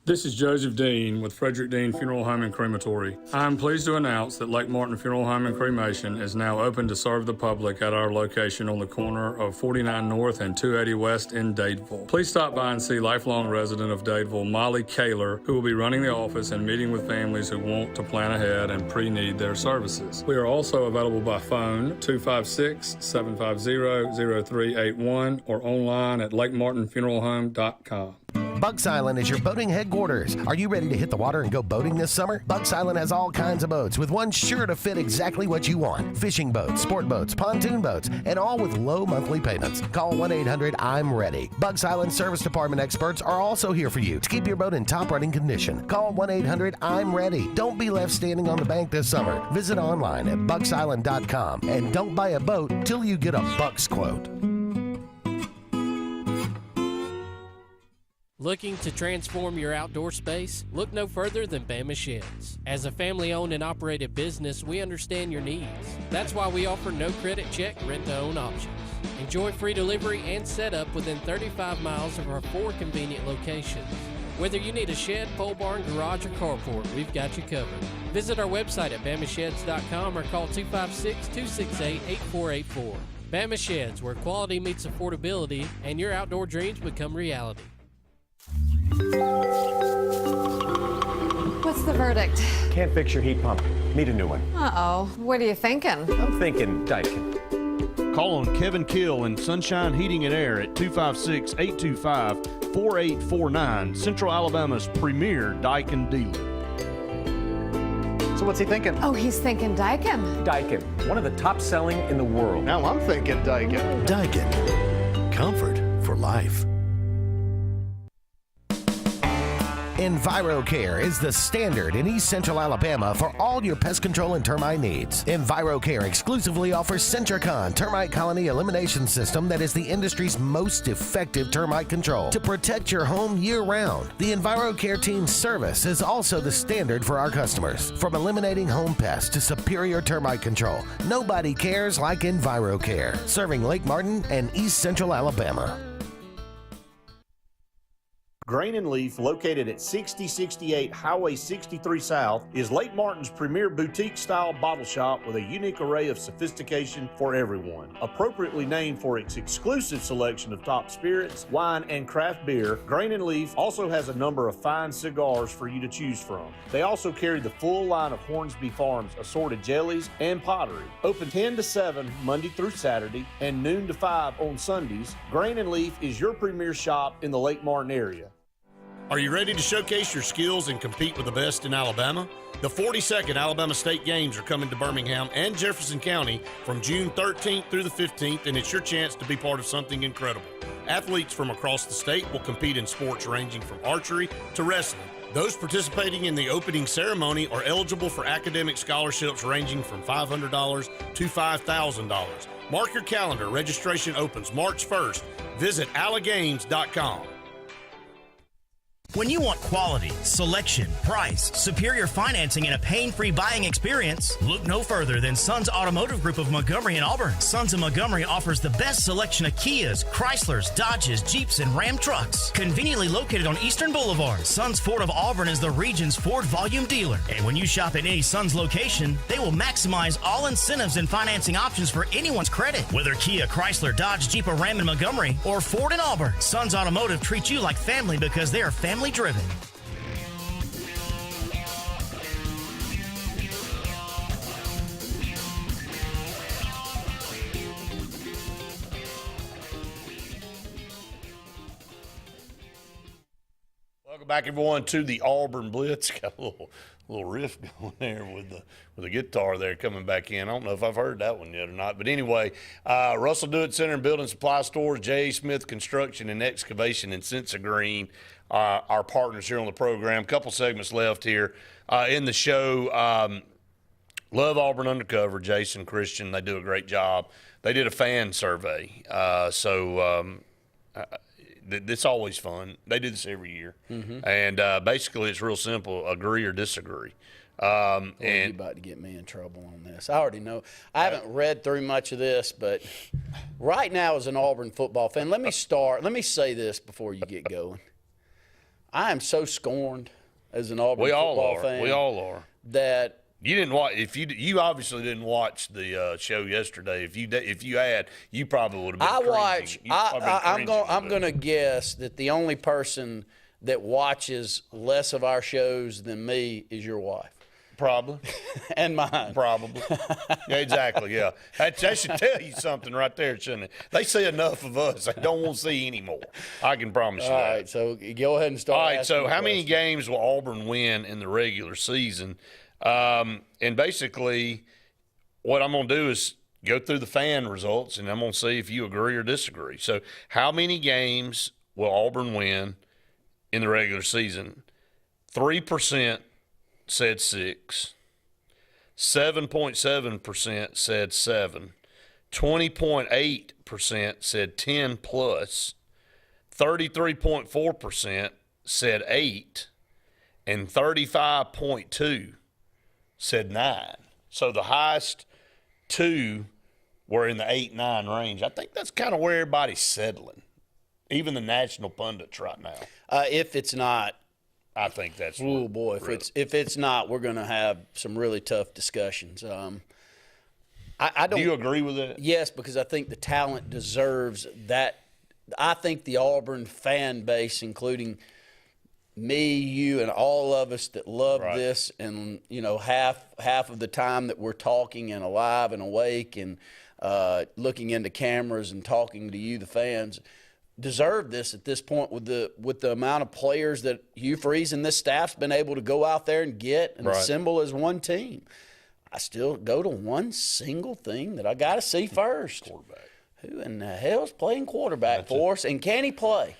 This is Joseph Dean with Frederick Dean Funeral Home and Crematory. I'm pleased to announce that Lake Martin Funeral Home and Cremation is now open to serve the public at our location on the corner of 49 North and 280 West in Dadeville. Please stop by and see lifelong resident of Dadeville, Molly Kaler, who will be running the office and meeting with families who want to plan ahead and pre-need their services. We are also available by phone, 256-750-0381, or online at lakemartinfuneralhome.com. Bucks Island is your boating headquarters. Are you ready to hit the water and go boating this summer? Bucks Island has all kinds of boats, with one sure to fit exactly what you want. Fishing boats, sport boats, pontoon boats, and all with low monthly payments. Call 1-800-I'm-READY. Bucks Island Service Department experts are also here for you to keep your boat in top running condition. Call 1-800-I'm-READY. Don't be left standing on the bank this summer. Visit online at bucksisland.com and don't buy a boat till you get a Bucks quote. Looking to transform your outdoor space? Look no further than Bama Sheds. As a family-owned and operated business, we understand your needs. That's why we offer no credit check, rent-to-own options. Enjoy free delivery and setup within 35 miles of our 4 convenient locations. Whether you need a shed, pole barn, garage, or carport, we've got you covered. Visit our website at bamasheds.com or call 256-268-8484. Bama Sheds, where quality meets affordability and your outdoor dreams become reality. What's the verdict? Can't fix your heat pump. Need a new one. Uh-oh. What are you thinking? I'm thinking Daikin. Call on Kevin Kill and Sunshine Heating and Air at 256-825-4849, Central Alabama's premier Daikin dealer. So what's he thinking? Oh, he's thinking Daikin. Daikin, one of the top selling in the world. Now I'm thinking Daikin. Daikin. Comfort for life. EnviroCare is the standard in East Central Alabama for all your pest control and termite needs. EnviroCare exclusively offers Centricon termite colony elimination system that is the industry's most effective termite control to protect your home year-round. The EnviroCare team's service is also the standard for our customers. From eliminating home pests to superior termite control, nobody cares like EnviroCare, serving Lake Martin and East Central Alabama. Grain and Leaf, located at 6068 Highway 63 South, is Lake Martin's premier boutique-style bottle shop with a unique array of sophistication for everyone. Appropriately named for its exclusive selection of top spirits, wine, and craft beer, Grain and Leaf also has a number of fine cigars for you to choose from. They also carry the full line of Hornsby Farms assorted jellies and pottery. Open 10 to 7 Monday through Saturday and noon to 5 on Sundays, Grain and Leaf is your premier shop in the Lake Martin area. Are you ready to showcase your skills and compete with the best in Alabama? The 42nd Alabama State Games are coming to Birmingham and Jefferson County from June 13th through the 15th, and it's your chance to be part of something incredible. Athletes from across the state will compete in sports ranging from archery to wrestling. Those participating in the opening ceremony are eligible for academic scholarships ranging from $500 to $5,000. Mark your calendar. Registration opens March 1st. Visit allagames.com. When you want quality, selection, price, superior financing, and a pain-free buying experience, look no further than Sons Automotive Group of Montgomery and Auburn. Sons of Montgomery offers the best selection of Kias, Chryslers, Dodges, Jeeps, and Ram trucks. Conveniently located on Eastern Boulevard, Sons Ford of Auburn is the region's Ford volume dealer. And when you shop at any Sons location, they will maximize all incentives and financing options for anyone's credit. Whether Kia, Chrysler, Dodge, Jeep, or Ram in Montgomery, or Ford in Auburn, Sons Automotive treats you like family because they are family driven. Welcome back, everyone, to the Auburn Blitz. Got a little riff going there with the guitar there coming back in. I don't know if I've heard that one yet or not. But anyway, Russell Do It Center and Building Supply Stores, J. Smith Construction and Excavation, and Sensa Green, our partners here on the program. Couple segments left here in the show. Love Auburn Undercover, Jason, Christian. They do a great job. They did a fan survey. It's always fun. They do this every year. Mm-hmm. And basically it's real simple, agree or disagree. And you're about to get me in trouble on this. I already know. I haven't read through much of this, but right now as an Auburn football fan, let me say this before you get going. I am so scorned as an Auburn football fan. We all are. That you didn't watch. If you obviously didn't watch the show yesterday. If you had, you probably would have been. I'm going to guess that the only person that watches less of our shows than me is your wife. Probably. And mine. Probably. Yeah, exactly, yeah. That should tell you something right there, shouldn't it? They see enough of us. They don't want to see any more. I can promise you that. All right, so go ahead and start. All right, so how many games will Auburn win in the regular season? And basically what I'm going to do is go through the fan results, and I'm going to see if you agree or disagree. So how many games will Auburn win in the regular season? 3% said 6, 7.7% said 7, 20.8% said 10 plus, 33.4% said 8, and 35.2 said 9. So the highest two were in the 8-9 range. I think that's kind of where everybody's settling, even the national pundits right now. If it's not, I think that's. Oh boy, if it's not, we're going to have some really tough discussions. I don't. Do you agree with that? Yes, because I think the talent deserves that. I think the Auburn fan base, including me, you, and all of us that love this, and half of the time that we're talking and alive and awake and looking into cameras and talking to you, the fans, deserve this at this point with the amount of players that Hugh Freeze and this staff's been able to go out there and get and assemble as one team. I still go to one single thing that I got to see first. Quarterback. Who in the hell's playing quarterback for us, and can he play?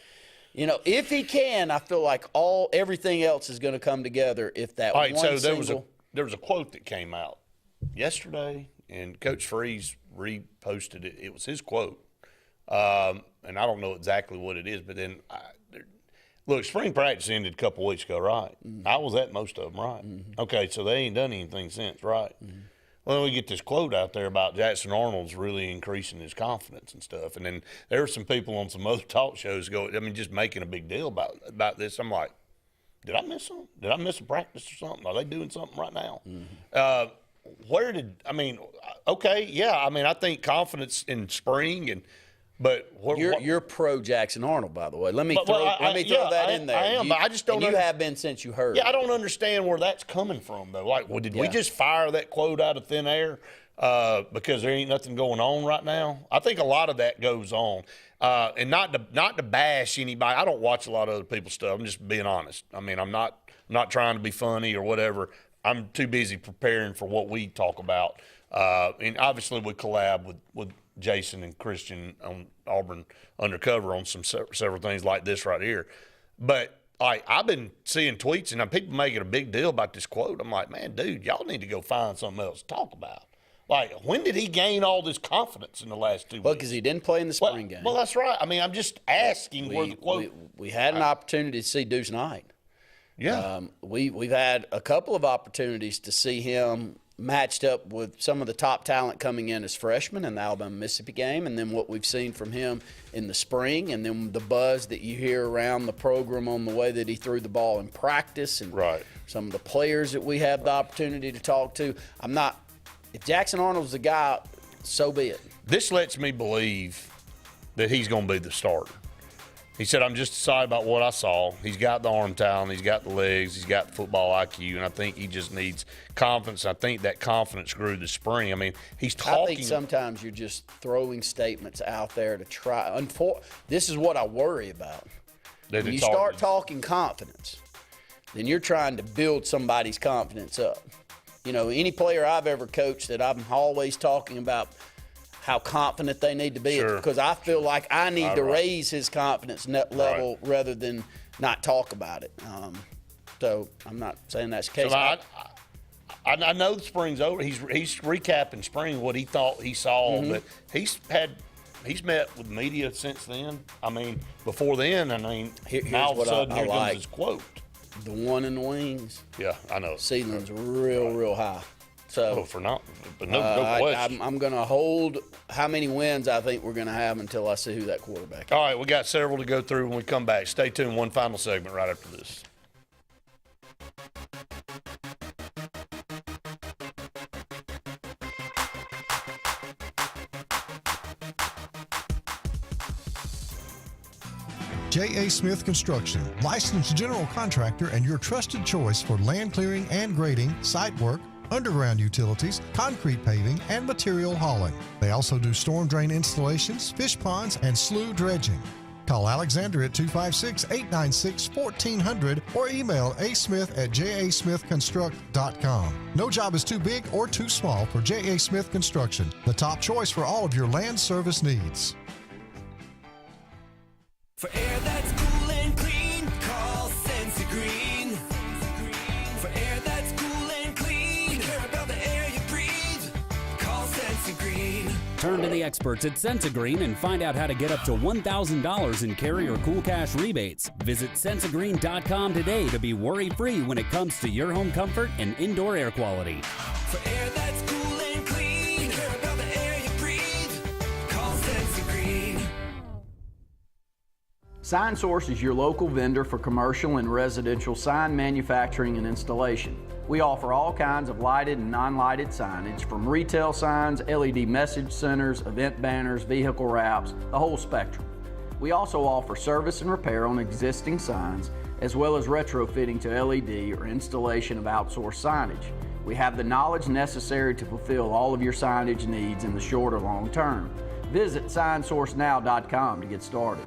If he can, I feel like everything else is going to come together if that. All right, one so there was a quote that came out yesterday, and Coach Freeze reposted it. It was his quote, and I don't know exactly what it is, but then look, spring practice ended a couple weeks ago, right? Mm-hmm. I was at most of them, right? Mm-hmm. Okay, so they ain't done anything since, right? Mm-hmm. Well, we get this quote out there about Jackson Arnold's really increasing his confidence and stuff. And then there were some people on some other talk shows just making a big deal about this. I'm like, did I miss something? Did I miss a practice or something? Are they doing something right now? Mm-hmm. I think confidence in spring but you're pro Jackson Arnold, by the way. Let me throw that in there. I am, but I just don't. You have been since you heard. Yeah, I don't understand where that's coming from, though. Like, did we just fire that quote out of thin air because there ain't nothing going on right now? I think a lot of that goes on, and not to bash anybody. I don't watch a lot of other people's stuff. I'm just being honest. I mean, I'm not trying to be funny or whatever. I'm too busy preparing for what we talk about, and obviously we collab with Jason and Christian on Auburn Undercover on some several things like this right here. But I've been seeing tweets and people making a big deal about this quote. I'm like, man, dude, y'all need to go find something else to talk about. Like, when did he gain all this confidence in the last 2 weeks? Well, because he didn't play in the spring game. Well, that's right. I mean, I'm just asking where the quote. We had an opportunity to see Deuce Knight. Yeah. We've had a couple of opportunities to see him matched up with some of the top talent coming in as freshmen in the Alabama-Mississippi game, and then what we've seen from him in the spring, and then the buzz that you hear around the program on the way that he threw the ball in practice, and some of the players that we have the opportunity to talk to. If Jackson Arnold's the guy, so be it. This lets me believe that he's going to be the starter. He said, I'm just excited about what I saw. He's got the arm talent. He's got the legs. He's got the football IQ. And I think he just needs confidence. I think that confidence grew this spring. I mean, he's talking. I think sometimes you're just throwing statements out there to try. This is what I worry about. When you start talking confidence, then you're trying to build somebody's confidence up. Any player I've ever coached that I'm always talking about how confident they need to be, because I feel like I need to raise his confidence level rather than not talk about it. So I'm not saying that's the case. So I know the spring's over. He's recapping spring, what he thought he saw, but he's met with media since then. I mean, before then, here's now all of a sudden here like. Comes his quote. The one in the wings. Yeah, I know. Ceiling's real high. So no question. I'm going to hold how many wins I think we're going to have until I see who that quarterback is. All right, we got several to go through when we come back. Stay tuned. One final segment right after this. J.A. Smith Construction, licensed general contractor and your trusted choice for land clearing and grading, site work, underground utilities, concrete paving, and material hauling. They also do storm drain installations, fish ponds, and slough dredging. Call Alexander at 256-896-1400 or email asmith@jasmithconstruct.com. No job is too big or too small for J.A. Smith Construction, the top choice for all of your land service needs. For air that's cool and clean, call Senza Green. For air that's cool and clean, care about the air you breathe, call Senza Green. Turn to the experts at Sensagreen and find out how to get up to $1,000 in carry or cool cash rebates. Visit Sensagreen.com today to be worry-free when it comes to your home comfort and indoor air quality. For air that's cool and clean, care about the air you breathe. Call Sensagreen. Sign Source is your local vendor for commercial and residential sign manufacturing and installation. We offer all kinds of lighted and non-lighted signage, from retail signs, LED message centers, event banners, vehicle wraps, the whole spectrum. We also offer service and repair on existing signs, as well as retrofitting to LED or installation of outsourced signage. We have the knowledge necessary to fulfill all of your signage needs in the short or long term. Visit signsourcenow.com to get started.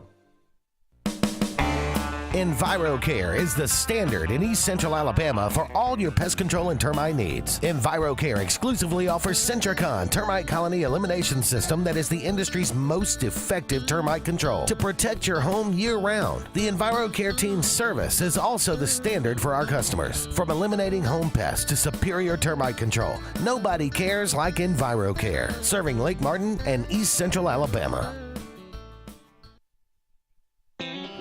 EnviroCare is the standard in East Central Alabama for all your pest control and termite needs. EnviroCare exclusively offers Sentricon termite colony elimination system that is the industry's most effective termite control to protect your home year-round. The EnviroCare team's service is also the standard for our customers. From eliminating home pests to superior termite control, nobody cares like EnviroCare, serving Lake Martin and East Central Alabama.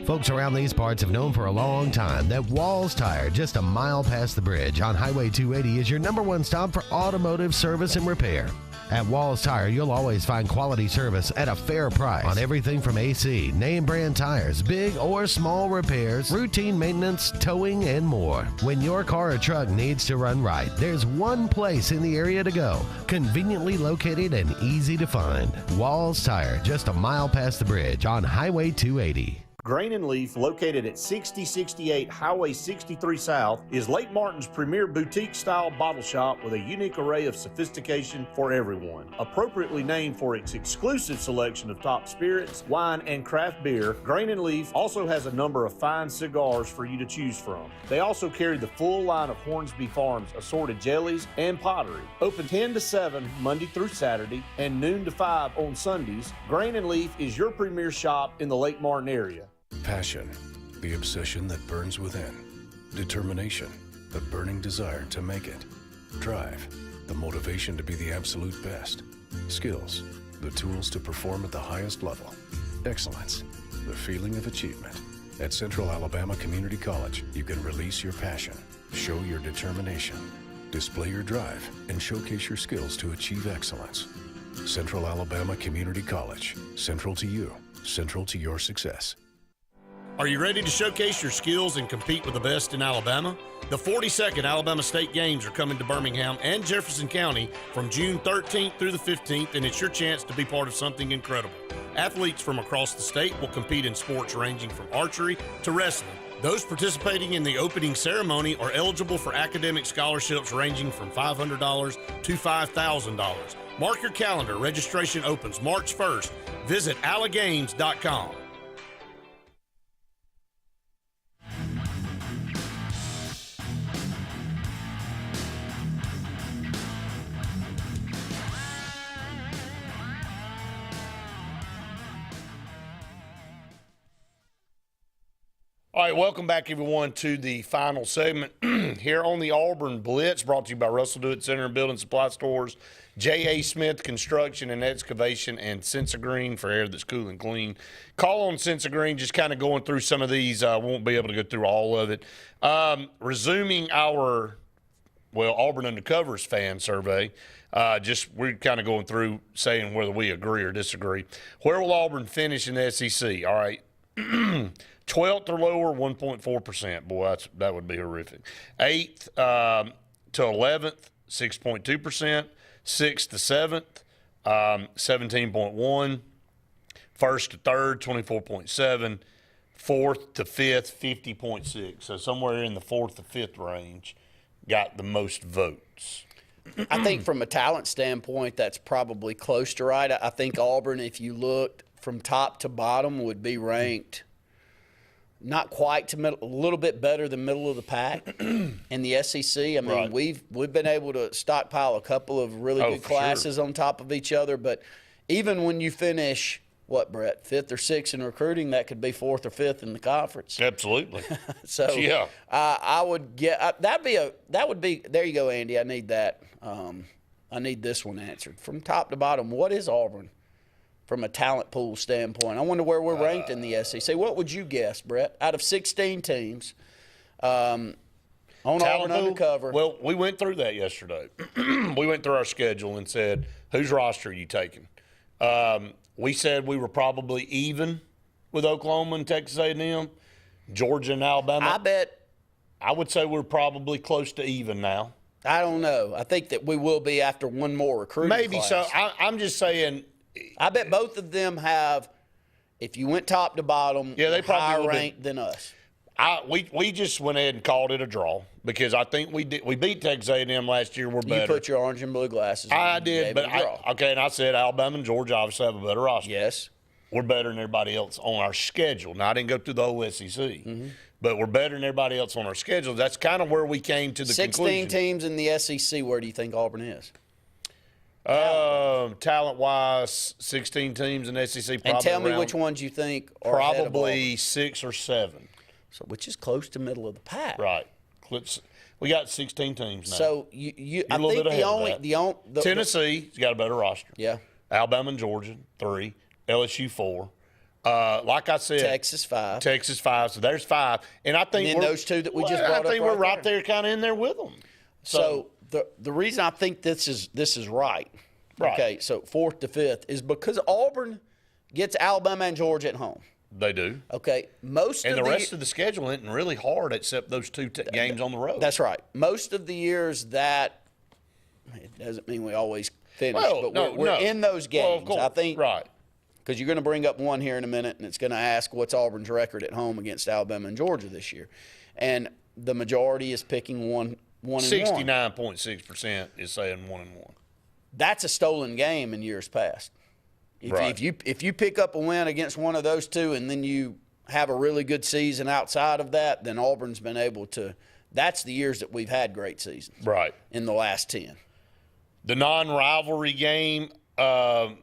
Folks around these parts have known for a long time that Walls Tire, just a mile past the bridge on Highway 280, is your #1 stop for automotive service and repair. At Walls Tire, you'll always find quality service at a fair price on everything from AC, name brand tires, big or small repairs, routine maintenance, towing, and more. When your car or truck needs to run right, there's one place in the area to go, conveniently located and easy to find. Walls Tire, just a mile past the bridge on Highway 280. Grain and Leaf, located at 6068 Highway 63 South, is Lake Martin's premier boutique-style bottle shop with a unique array of sophistication for everyone. Appropriately named for its exclusive selection of top spirits, wine, and craft beer, Grain and Leaf also has a number of fine cigars for you to choose from. They also carry the full line of Hornsby Farms assorted jellies and pottery. Open 10 to 7 Monday through Saturday and noon to 5 on Sundays, Grain and Leaf is your premier shop in the Lake Martin area. Passion, the obsession that burns within. Determination, the burning desire to make it. Drive, the motivation to be the absolute best. Skills, the tools to perform at the highest level. Excellence, the feeling of achievement. At Central Alabama Community College, you can release your passion, show your determination, display your drive, and showcase your skills to achieve excellence. Central Alabama Community College, central to you, central to your success. Are you ready to showcase your skills and compete with the best in Alabama? The 42nd Alabama State Games are coming to Birmingham and Jefferson County from June 13th through the 15th, and it's your chance to be part of something incredible. Athletes from across the state will compete in sports ranging from archery to wrestling. Those participating in the opening ceremony are eligible for academic scholarships ranging from $500 to $5,000. Mark your calendar. Registration opens March 1st. Visit allagames.com. All right, welcome back, everyone, to the final segment here on the Auburn Blitz, brought to you by Russell Do It Center and Building Supply Stores, J.A. Smith Construction and Excavation, and Sensagreen for air that's cool and clean. Call on Sensagreen, just kind of going through some of these. I won't be able to go through all of it. Resuming our, Auburn Undercovers fan survey. We're kind of going through saying whether we agree or disagree. Where will Auburn finish in the SEC? All right. 12th or lower, 1.4%. Boy, that would be horrific. 8th to 11th, 6.2%. 6th to 7th, 17.1%. 1st to 3rd, 24.7%. 4th to 5th, 50.6%. So somewhere in the 4th to 5th range got the most votes. I think from a talent standpoint, that's probably close to right. I think Auburn, if you looked from top to bottom, would be ranked not quite to middle, a little bit better than middle of the pack in the SEC. I mean, Right. we've been able to stockpile a couple of really good classes on top of each other. But even when you finish, what, Brett, 5th or 6th in recruiting, that could be 4th or 5th in the conference. Absolutely. So yeah, I would get that would be there you go, Andy. I need that. I need this one answered. From top to bottom, what is Auburn from a talent pool standpoint? I wonder where we're ranked in the SEC. What would you guess, Brett? Out of 16 teams, on Auburn Undercover. Well, we went through that yesterday. We went through our schedule and said, whose roster are you taking? We said we were probably even with Oklahoma and Texas A&M, Georgia and Alabama. I would say we're probably close to even now. I don't know. I think that we will be after one more recruiting Maybe class. so. I'm just saying. I bet both of them have, if you went top to bottom, they probably higher ranked than us. We just went ahead and called it a draw because I think we beat Texas A&M last year. We're better. You put your orange and blue glasses on. I did, but and I said Alabama and Georgia obviously have a better roster. Yes. We're better than everybody else on our schedule. Now, I didn't go through the whole SEC, but we're better than everybody else on our schedule. That's kind of where we came to the 16 conclusion. teams in the SEC, where do you think Auburn is? Talent-wise, 16 teams in the SEC. Probably and tell me which ones you think are probably 6 or 7. So, which is close to middle of the pack. Right. We got 16 teams now. So I think the Tennessee's got a better roster. Yeah. Alabama and Georgia 3, LSU 4. Like I said, Texas 5. So there's 5, and I think and then those two that we just brought up. I think we're right there, kind of in there with them. So the reason I think this is right. Okay, so 4th to 5th is because Auburn gets Alabama and Georgia at home. They do. Okay, and the rest of the schedule isn't really hard except those 2 games on the road. That's right. Most of the years that it doesn't mean we always finish, but we're in those games. Well, of course. I think right. Because you're going to bring up one here in a minute, and it's going to ask what's Auburn's record at home against Alabama and Georgia this year, and the majority is picking 1-1. 69.6% is saying 1-1. That's a stolen game in years past. If you pick up a win against one of those two and then you have a really good season outside of that, then Auburn's been able to – that's the years that we've had great seasons. Right. In the last 10. The non-rivalry game on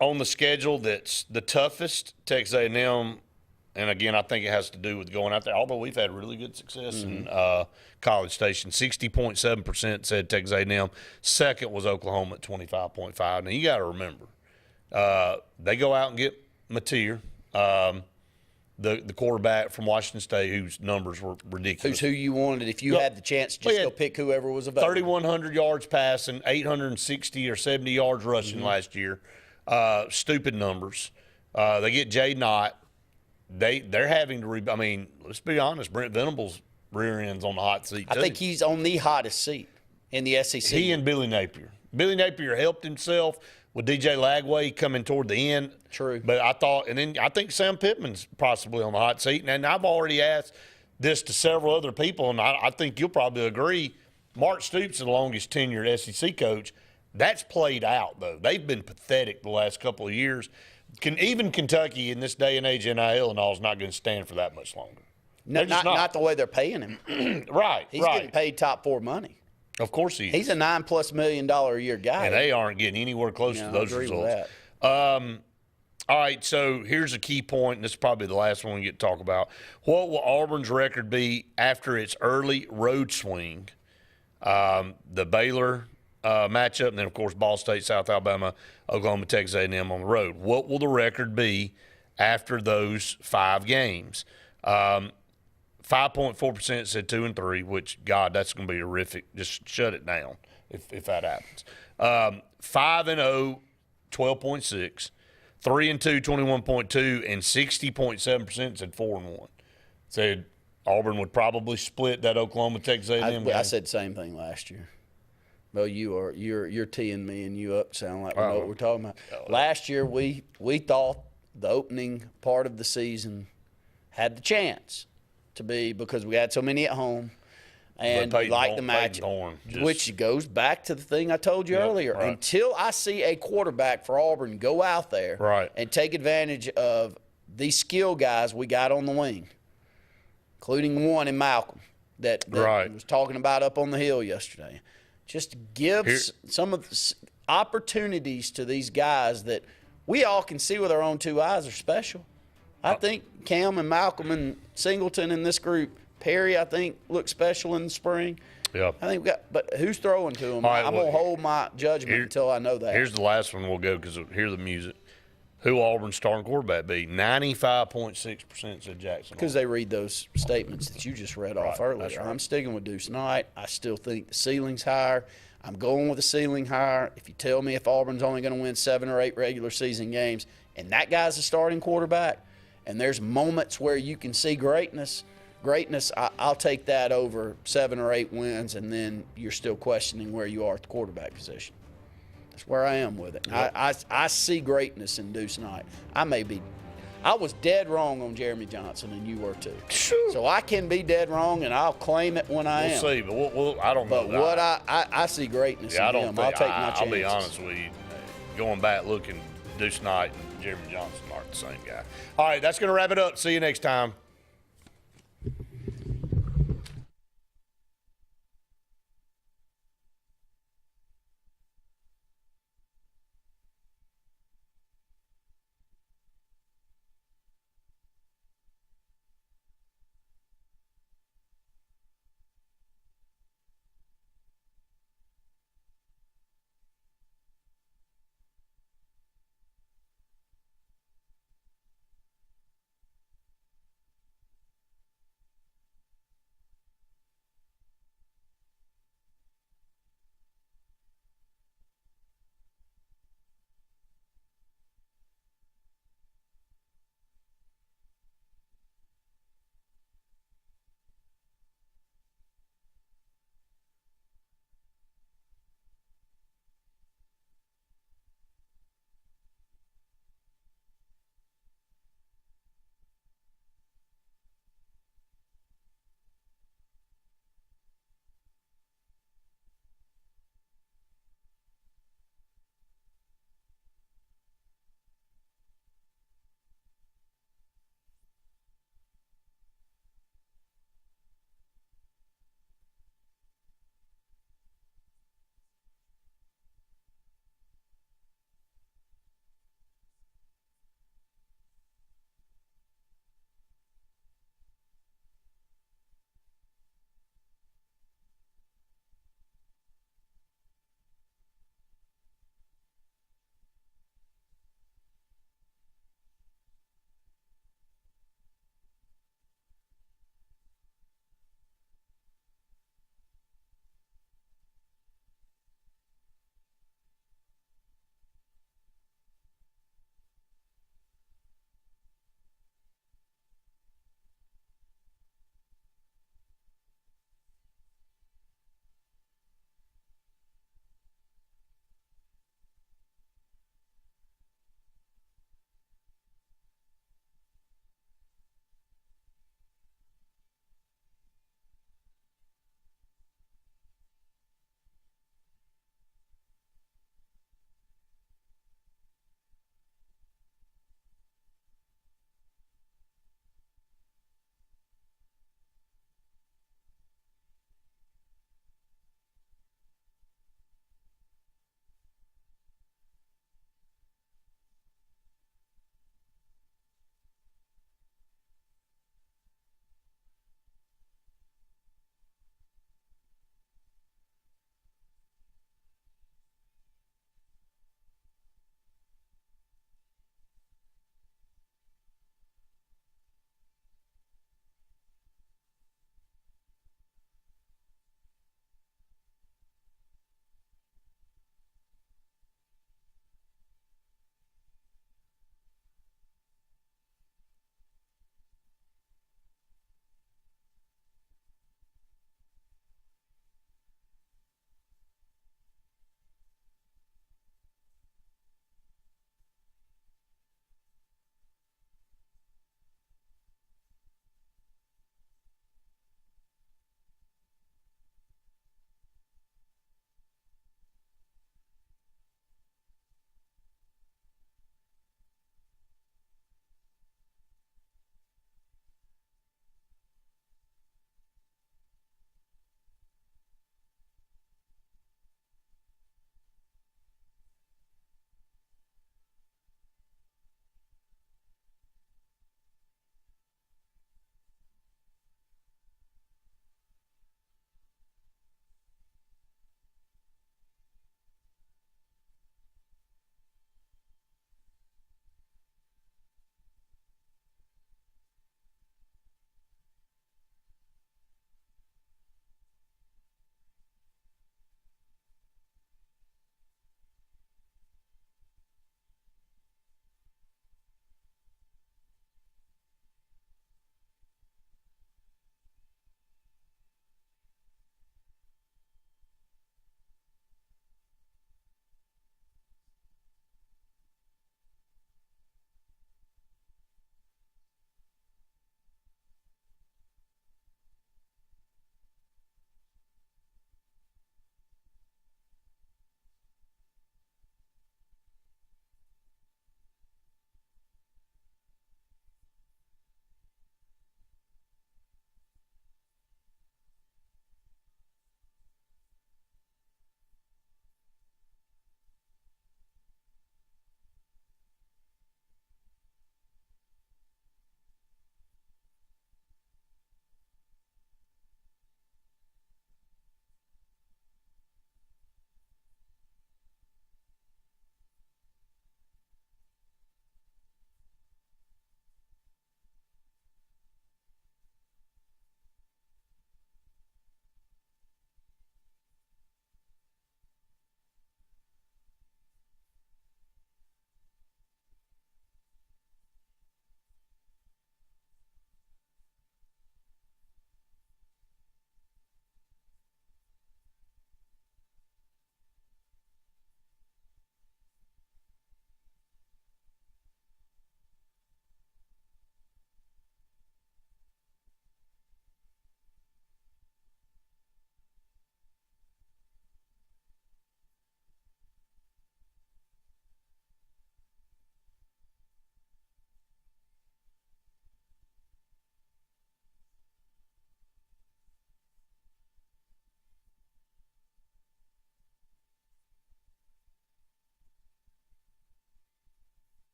the schedule that's the toughest, Texas A&M, and again, I think it has to do with going out there, although we've had really good success in College Station. 60.7% said Texas A&M. Second was Oklahoma at 25.5%. Now, you got to remember, they go out and get Mateer, the quarterback from Washington State, whose numbers were ridiculous. Who's who you wanted if you had the chance to just go pick whoever was available. 3,100 yards passing, 860 or 70 yards rushing last year. Stupid numbers. They get Jay Knott. They're having to I mean, let's be honest, Brent Venables' rear end's on the hot seat, too. I think he's on the hottest seat in the SEC. He and Billy Napier. Billy Napier helped himself with DJ Lagway coming toward the end. True. But I think Sam Pittman's possibly on the hot seat. And I've already asked this to several other people, and I think you'll probably agree. Mark Stoops is the longest tenured SEC coach. That's played out, though. They've been pathetic the last couple of years. Even Kentucky in this day and age, NIL and all, is not going to stand for that much longer. Not the way they're paying him. Right. He's getting paid top 4 money. Of course he is. He's a $9+ million a year guy. And they aren't getting anywhere close to those results. All right, so here's a key point, and this is probably the last one we get to talk about. What will Auburn's record be after its early road swing? The Baylor matchup, and then, of course, Ball State, South Alabama, Oklahoma, Texas A&M on the road. What will the record be after those 5 games? 5.4% said 2-3, which, God, that's going to be horrific. Just shut it down if that happens. 5-0, 12.6. 3-2, 21.2, and 60.7% said 4-1. Said Auburn would probably split that Oklahoma, Texas A&M game. I said the same thing last year. Well, you're teeing me and you up, sound like we know what we're talking about. Last year we thought the opening part of the season had the chance to be, because we had so many at home and we liked the matchup, which goes back to the thing I told you earlier. Right. Until I see a quarterback for Auburn go out there and take advantage of these skill guys we got on the wing, including one in Malcolm that was talking about up on the hill yesterday. Just gives some of the opportunities to these guys that we all can see with our own 2 eyes are special. I think Cam and Malcolm and Singleton in this group, Perry, I think, looked special in the spring. Yeah. I think but who's throwing to him? Right, I'm going to hold my judgment until I know that. Here's the last one we'll go because hear the music. Who Auburn's starting quarterback be? 95.6% said Jackson. Because they read those statements that you just read off earlier. That's right. I'm sticking with Deuce Knight. I still think the ceiling's higher. I'm going with the ceiling higher. If you tell me if Auburn's only going to win 7 or 8 regular season games and that guy's a starting quarterback and there's moments where you can see greatness, I'll take that over 7 or 8 wins, and then you're still questioning where you are at the quarterback position. That's where I am with it. Yep. I see greatness in Deuce Knight. I was dead wrong on Jeremy Johnson, and you were too. So I can be dead wrong, and I'll claim it when I am. We'll see, but I don't know. But what I see greatness in him. I'll take my chances. I'll be honest with you. Going back looking, Deuce Knight and Jeremy Johnson aren't the same guy. All right, that's going to wrap it up. See you next time.